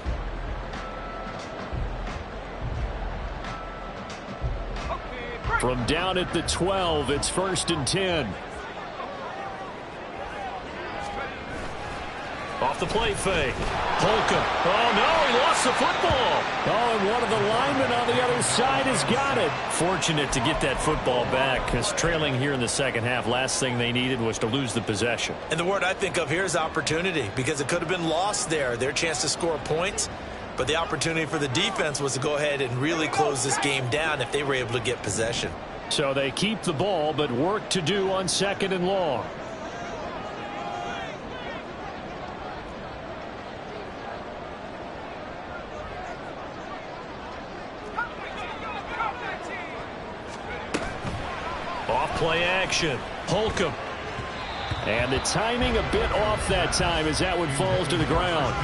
From down at the 12, it's 1st and 10. Off the play fake. Holcomb. Oh, no, he lost the football. Oh, and one of the linemen on the other side has got it. Fortunate to get that football back because trailing here in the 2nd half, last thing they needed was to lose the possession. And the word I think of here is opportunity because it could have been lost there. Their chance to score points. But the opportunity for the defense was to go ahead and really close this game down if they were able to get possession. So they keep the ball, but work to do on 2nd and long. Off play action. Holcomb. And the timing a bit off that time as that one falls to the ground.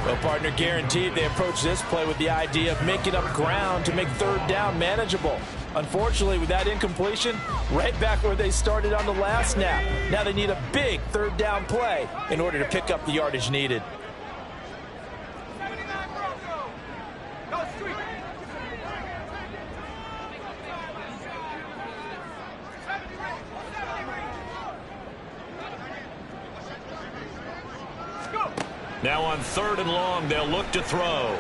Well, partner, guaranteed they approach this play with the idea of making up ground to make 3rd down manageable. Unfortunately, with that incompletion, right back where they started on the last snap. Now they need a big 3rd down play in order to pick up the yardage needed. Now on 3rd and long, they'll look to throw.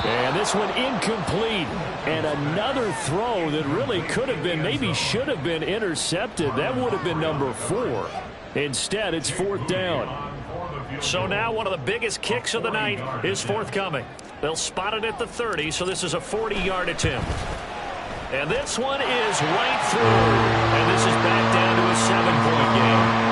And this one incomplete. And another throw that really could have been, maybe should have been intercepted. That would have been number 4. Instead, it's 4th down. So now one of the biggest kicks of the night is forthcoming. They'll spot it at the 30, so this is a 40-yard attempt. And this one is right through. And this is back down to a 7-point game.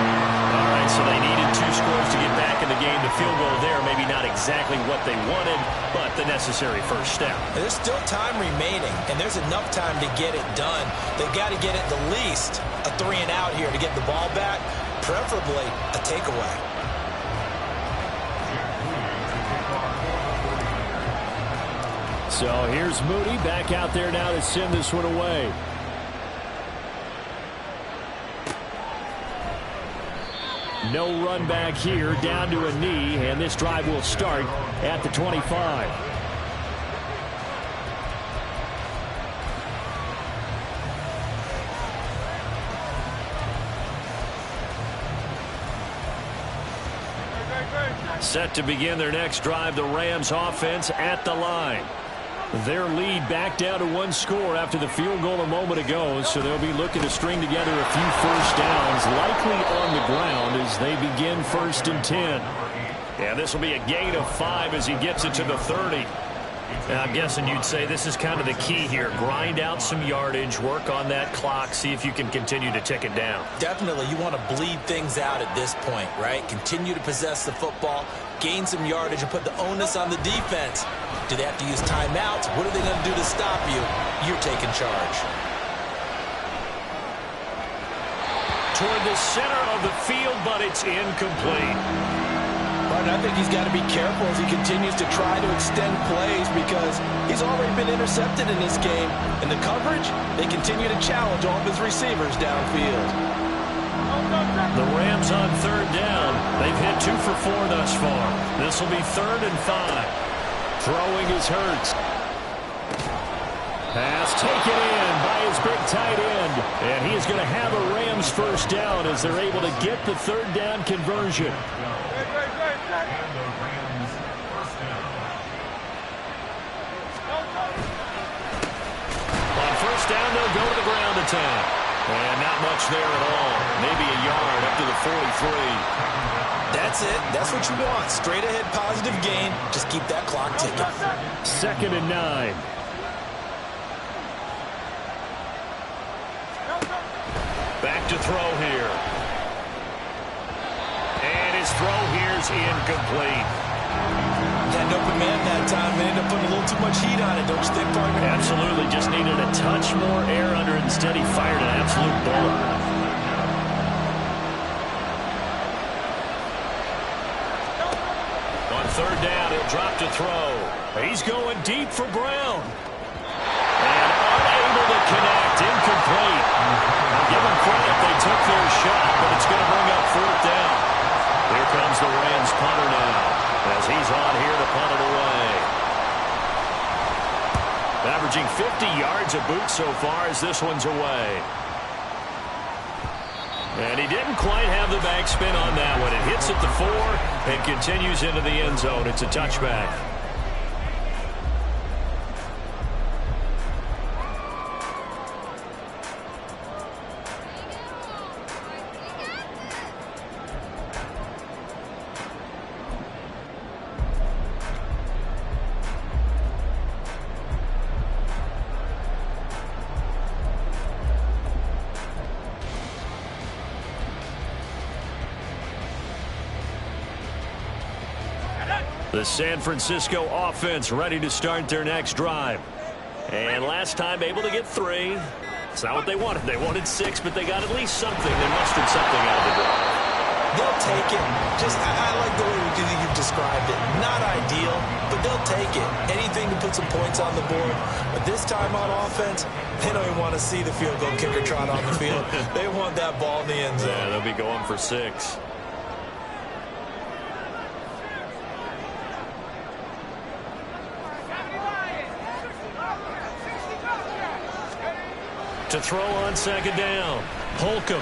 All right, so they needed 2 scores to get back in the game. The field goal there, maybe not exactly what they wanted, but the necessary first step. There's still time remaining, and there's enough time to get it done. They've got to get at the least a 3-and-out here to get the ball back, preferably a takeaway. So here's Moody back out there now to send this one away. No run back here, down to a knee, and this drive will start at the 25. Set to begin their next drive, the Rams offense at the line. Their lead back down to 1 score after the field goal a moment ago, so they'll be looking to string together a few first downs, likely on the ground as they begin 1st and 10. Yeah, this will be a gain of 5 as he gets it to the 30. And I'm guessing you'd say this is kind of the key here. Grind out some yardage, work on that clock, see if you can continue to tick it down. Definitely, you want to bleed things out at this point, right? Continue to possess the football, gain some yardage, and put the onus on the defense. Do they have to use timeouts? What are they going to do to stop you? You're taking charge. Toward the center of the field, but it's incomplete. But I think he's got to be careful as he continues to try to extend plays because he's already been intercepted in this game. In the coverage, they continue to challenge all of his receivers downfield. The Rams on 3rd down. They've hit 2 for 4 thus far. This will be 3rd and 5. Throwing is Hurts. Pass taken in by his big tight end. And he is going to have a Rams first down as they're able to get the 3rd down conversion. On 1st down, they'll go to the ground attack. And not much there at all. Maybe a yard up to the 43. That's it. That's what you want. Straight ahead positive gain. Just keep that clock ticking. 2nd and 9. Back to throw here. And his throw here's incomplete. Had an open man that time. They ended up putting a little too much heat on it, don't you think, partner? Absolutely. Just needed a touch more air under it. Instead, he fired an absolute bullet. On 3rd down, he'll drop to throw. He's going deep for Brown. And unable to connect. Incomplete. I'll give them credit. They took their shot, but it's going to bring up 4th down. Here comes the Rams punter now as he's on here to punt it away. Averaging 50 yards a boot so far as this one's away. And he didn't quite have the backspin on that one. It hits at the 4 and continues into the end zone. It's a touchback. The San Francisco offense ready to start their next drive. And last time able to get 3. It's not what they wanted. They wanted 6, but they got at least something. They mustered something out of the drive. They'll take it. I like the way you've described it. Not ideal, but they'll take it. Anything to put some points on the board. But this time on offense, they don't even want to see the field goal kicker trot on the field. They want that ball in the end zone. Yeah, they'll be going for 6. To throw on 2nd down. Holcomb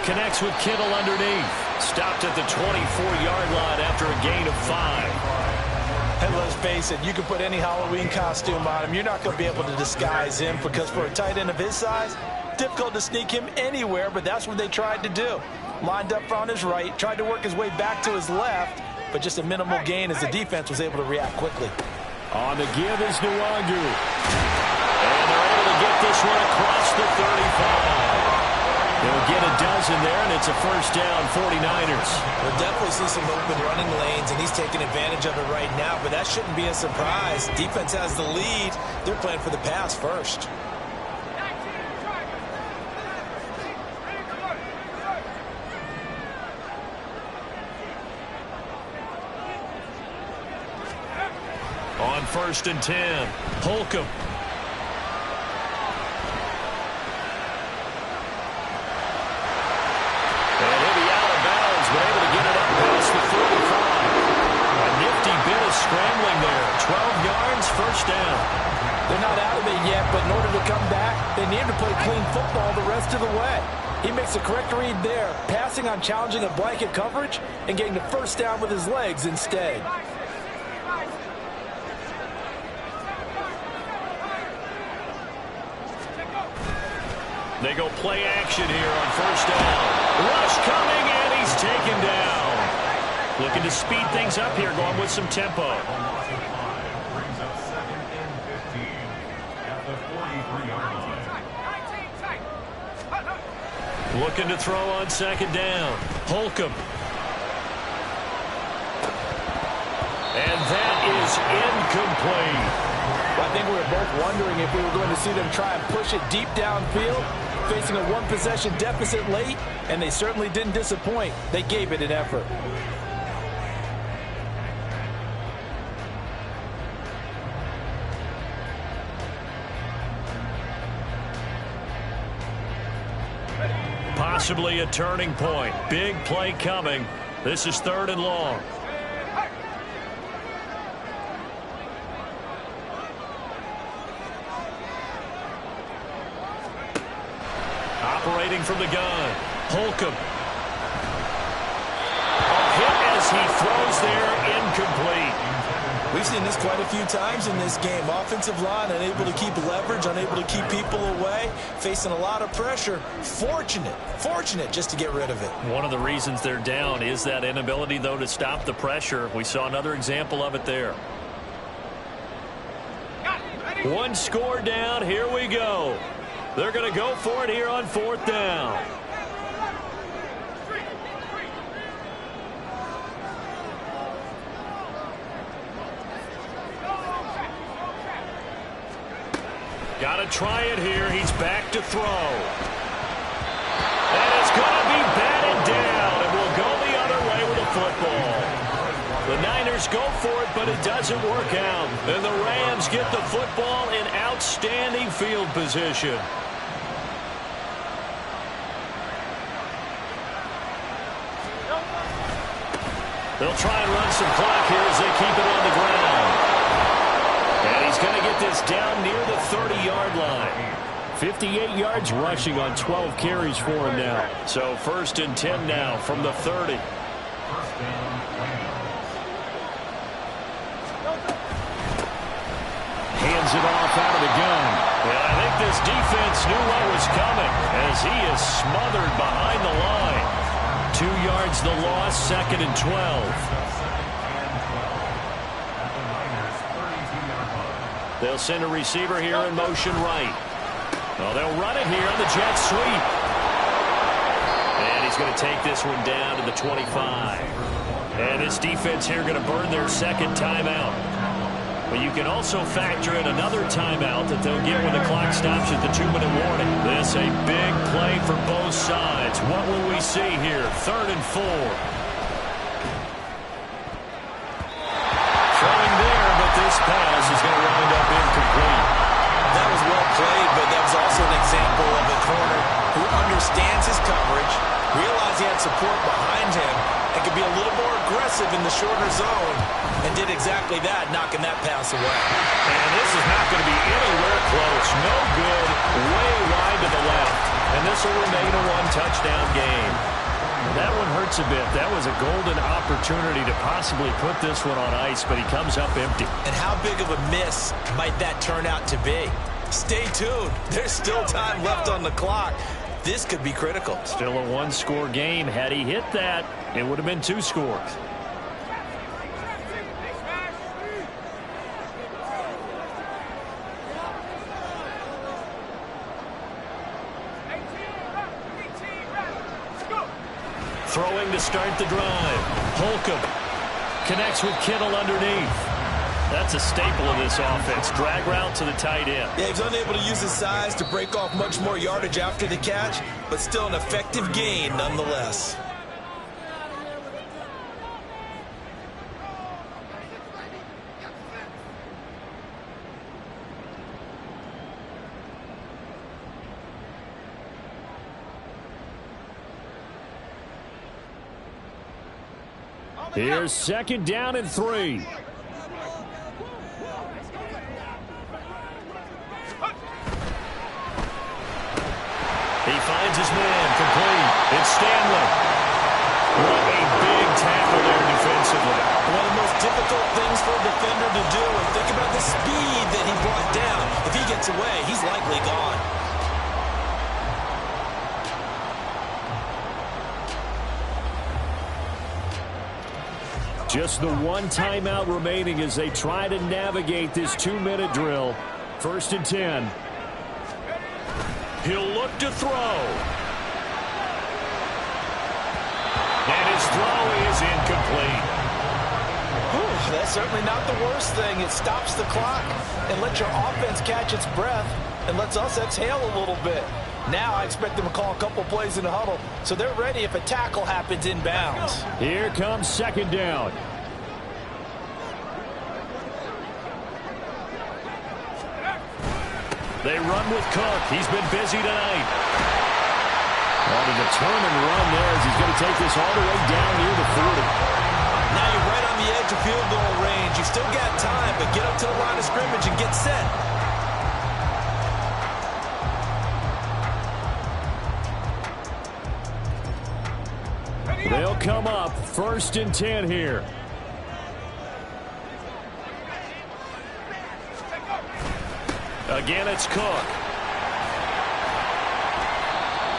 connects with Kittle underneath. Stopped at the 24-yard line after a gain of 5. And let's face it, you can put any Halloween costume on him. You're not going to be able to disguise him because for a tight end of his size, difficult to sneak him anywhere, but that's what they tried to do. Lined up on his right, tried to work his way back to his left, but just a minimal gain as the defense was able to react quickly. On the give is Nwangu. And they're able to get this one across the 35. They'll get a dozen there, and it's a first down, 49ers. We'll definitely see some open running lanes, and he's taking advantage of it right now, but that shouldn't be a surprise. Defense has the lead. They're playing for the pass first. On 1st and 10, Holcomb. And he'll be out of bounds, but able to get it up past the 45. A nifty bit of scrambling there. 12 yards, first down. They're not out of it yet, but in order to come back, they need to play clean football the rest of the way. He makes a correct read there, passing on challenging a blanket coverage and getting the first down with his legs instead. They go play action here on first down. Rush coming, and he's taken down. Looking to speed things up here, going with some tempo. Brings up 2nd and 15 at the 43-yard line. Looking to throw on 2nd down. Holcomb. And that is incomplete. I think we were both wondering if we were going to see them try and push it deep downfield, facing a one-possession deficit late, and they certainly didn't disappoint. They gave it an effort. Possibly a turning point. Big play coming. This is 3rd and long. Operating from the gun, Holcomb. A hit as he throws there, incomplete. We've seen this quite a few times in this game. Offensive line unable to keep leverage, unable to keep people away, facing a lot of pressure. Fortunate just to get rid of it. One of the reasons they're down is that inability, though, to stop the pressure. We saw another example of it there. One score down, here we go. They're going to go for it here on 4th down. Got to try it here. He's back to throw. And it's going to be batted down, and we'll go the other way with the football. The Niners go for it, but it doesn't work out. And the Rams get the football in outstanding field position. They'll try and run some clock here as they keep it on the ground. And he's going to get this down near the 30-yard line. 58 yards rushing on 12 carries for him now. So 1st and 10 now from the 30. Hands it off out of the gun. And I think this defense knew what was coming as he is smothered behind the line. 2 yards the loss, 2nd and 12. They'll send a receiver here in motion right. Well, they'll run it here on the jet sweep. And he's going to take this one down to the 25. And this defense here going to burn their 2nd timeout. But you can also factor in another timeout that they'll get when the clock stops at the 2-minute warning. This a big play for both sides. What will we see here? 3rd and 4. Throwing there, but this pass is going to wind up incomplete. That was well played, but that was also an example of a corner who understands his coverage, realized he had support behind him, and could be a little more aggressive in the shorter zone, and did exactly that, knocking that pass away. And this is not going to be anywhere close. No good, way wide to the left. And this will remain a 1-touchdown game. That one hurts a bit. That was a golden opportunity to possibly put this one on ice, but he comes up empty. And how big of a miss might that turn out to be? Stay tuned. There's still time left on the clock. This could be critical. Still a one-score game. Had he hit that, it would have been 2 scores. Throwing to start the drive. Holcomb connects with Kittle underneath. That's a staple of this offense. Drag route to the tight end. Yeah, he's unable to use his size to break off much more yardage after the catch, but still an effective gain nonetheless. Here's 2nd down and 3. He finds his man complete. It's Stanley. What a big tackle there defensively. One of the most difficult things for a defender to do. And think about the speed that he brought down. If he gets away, he's likely gone. Just the one timeout remaining as they try to navigate this 2-minute drill. 1st and 10. He'll look to throw. And his throw is incomplete. Whew, that's certainly not the worst thing. It stops the clock and lets your offense catch its breath and lets us exhale a little bit. Now I expect them to call a couple plays in the huddle so they're ready if a tackle happens inbounds. Here comes 2nd down. They run with Cook. He's been busy tonight. Well, a determined run there as he's going to take this all the way down near the 40. Now you're right on the edge of field goal range. You still got time, but get up to the line of scrimmage and get set. They'll come up 1st and 10 here. Again, it's Cook.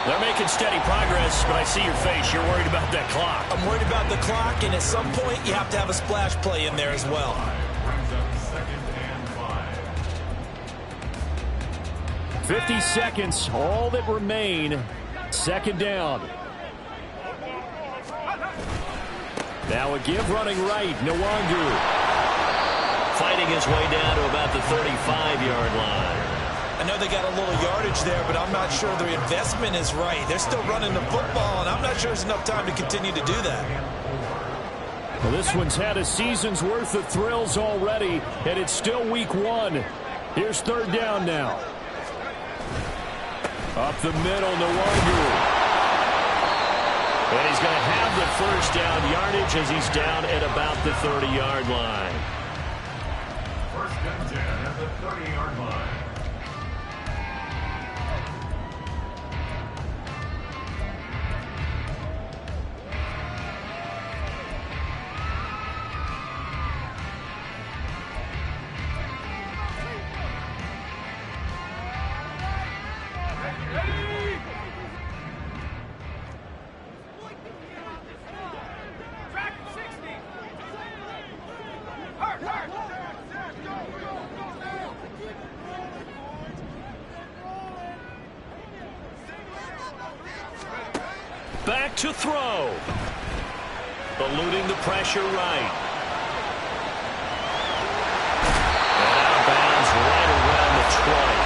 They're making steady progress, but I see your face. You're worried about that clock. I'm worried about the clock, and at some point, you have to have a splash play in there as well. 50 seconds, all that remain. 2nd down. Now a give running right. Nwangu fighting his way down to about the 35-yard line. I know they got a little yardage there, but I'm not sure their investment is right. They're still running the football, and I'm not sure there's enough time to continue to do that. Well, this one's had a season's worth of thrills already, and it's still week 1. Here's 3rd down now. Up the middle, Nwangu. And he's going to have the 1st down yardage as he's down at about the 30-yard line. 1st and 10 at the 30-yard line. Back to throw. Eluding the pressure right. And out of bounds right around the 20.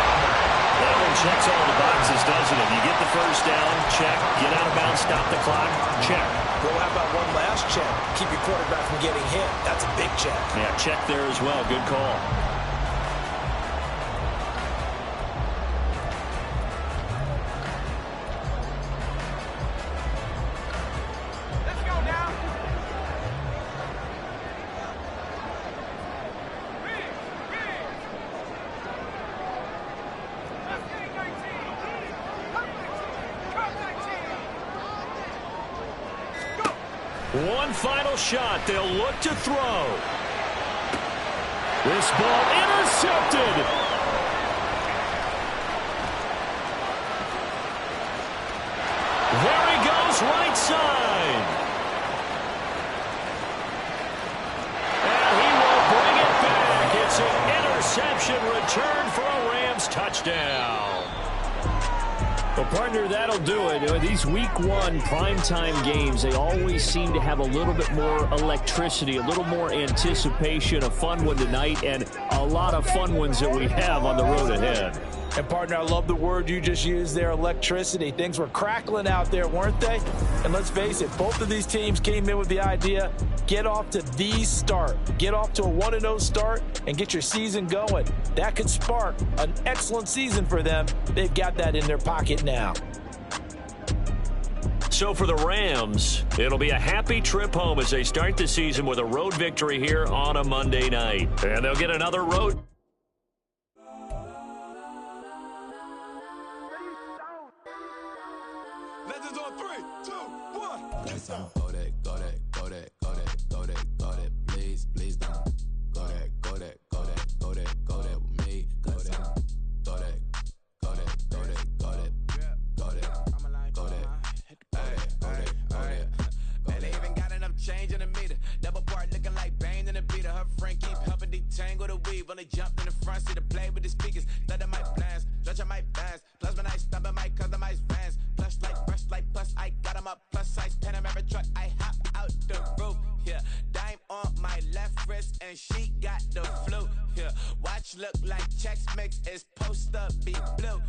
That one checks all the boxes, doesn't it? You get the 1st down, check. Get out of bounds, stop the clock, check. Well, how about one last check? Keep your quarterback from getting hit. That's a big check. Yeah, check there as well. Good call. One final shot. They'll look to throw. This ball intercepted. There he goes, right side. And he will bring it back. It's an interception return for a Rams touchdown. Well, partner, that'll do it. These Week 1 primetime games, they always seem to have a little bit more electricity, a little more anticipation. A fun one tonight, and a lot of fun ones that we have on the road ahead. And, partner, I love the word you just used there, electricity. Things were crackling out there, weren't they? And let's face it, both of these teams came in with the idea, get off to the start. Get off to a 1-0 start and get your season going. That could spark an excellent season for them. They've got that in their pocket now. So for the Rams, it'll be a happy trip home as they start the season with a road victory here on a Monday night. And they'll get another road. Legends on 3, 2, 1. Let's go. Go that, go that, go that, go that, go that, go that. Please, please don't. Go that, go that, go that, go that, go that with me. Go that, go that, go that, go that, go that, go that, go that. Man, they even got enough change in the meter. Double part looking like Bane in the beater. Her friend keep helping detangle the weave. Only jumped in the front seat to play with the speakers. Let them might blast, stretch my bands. Plus when I stop at my customized vans. Plus like brush like plus I got them up plus size Panamera truck. I hop out the roof. Yeah, dime on my left wrist and she got the flu. Yeah, watch look like Chex Mix is post up be blue.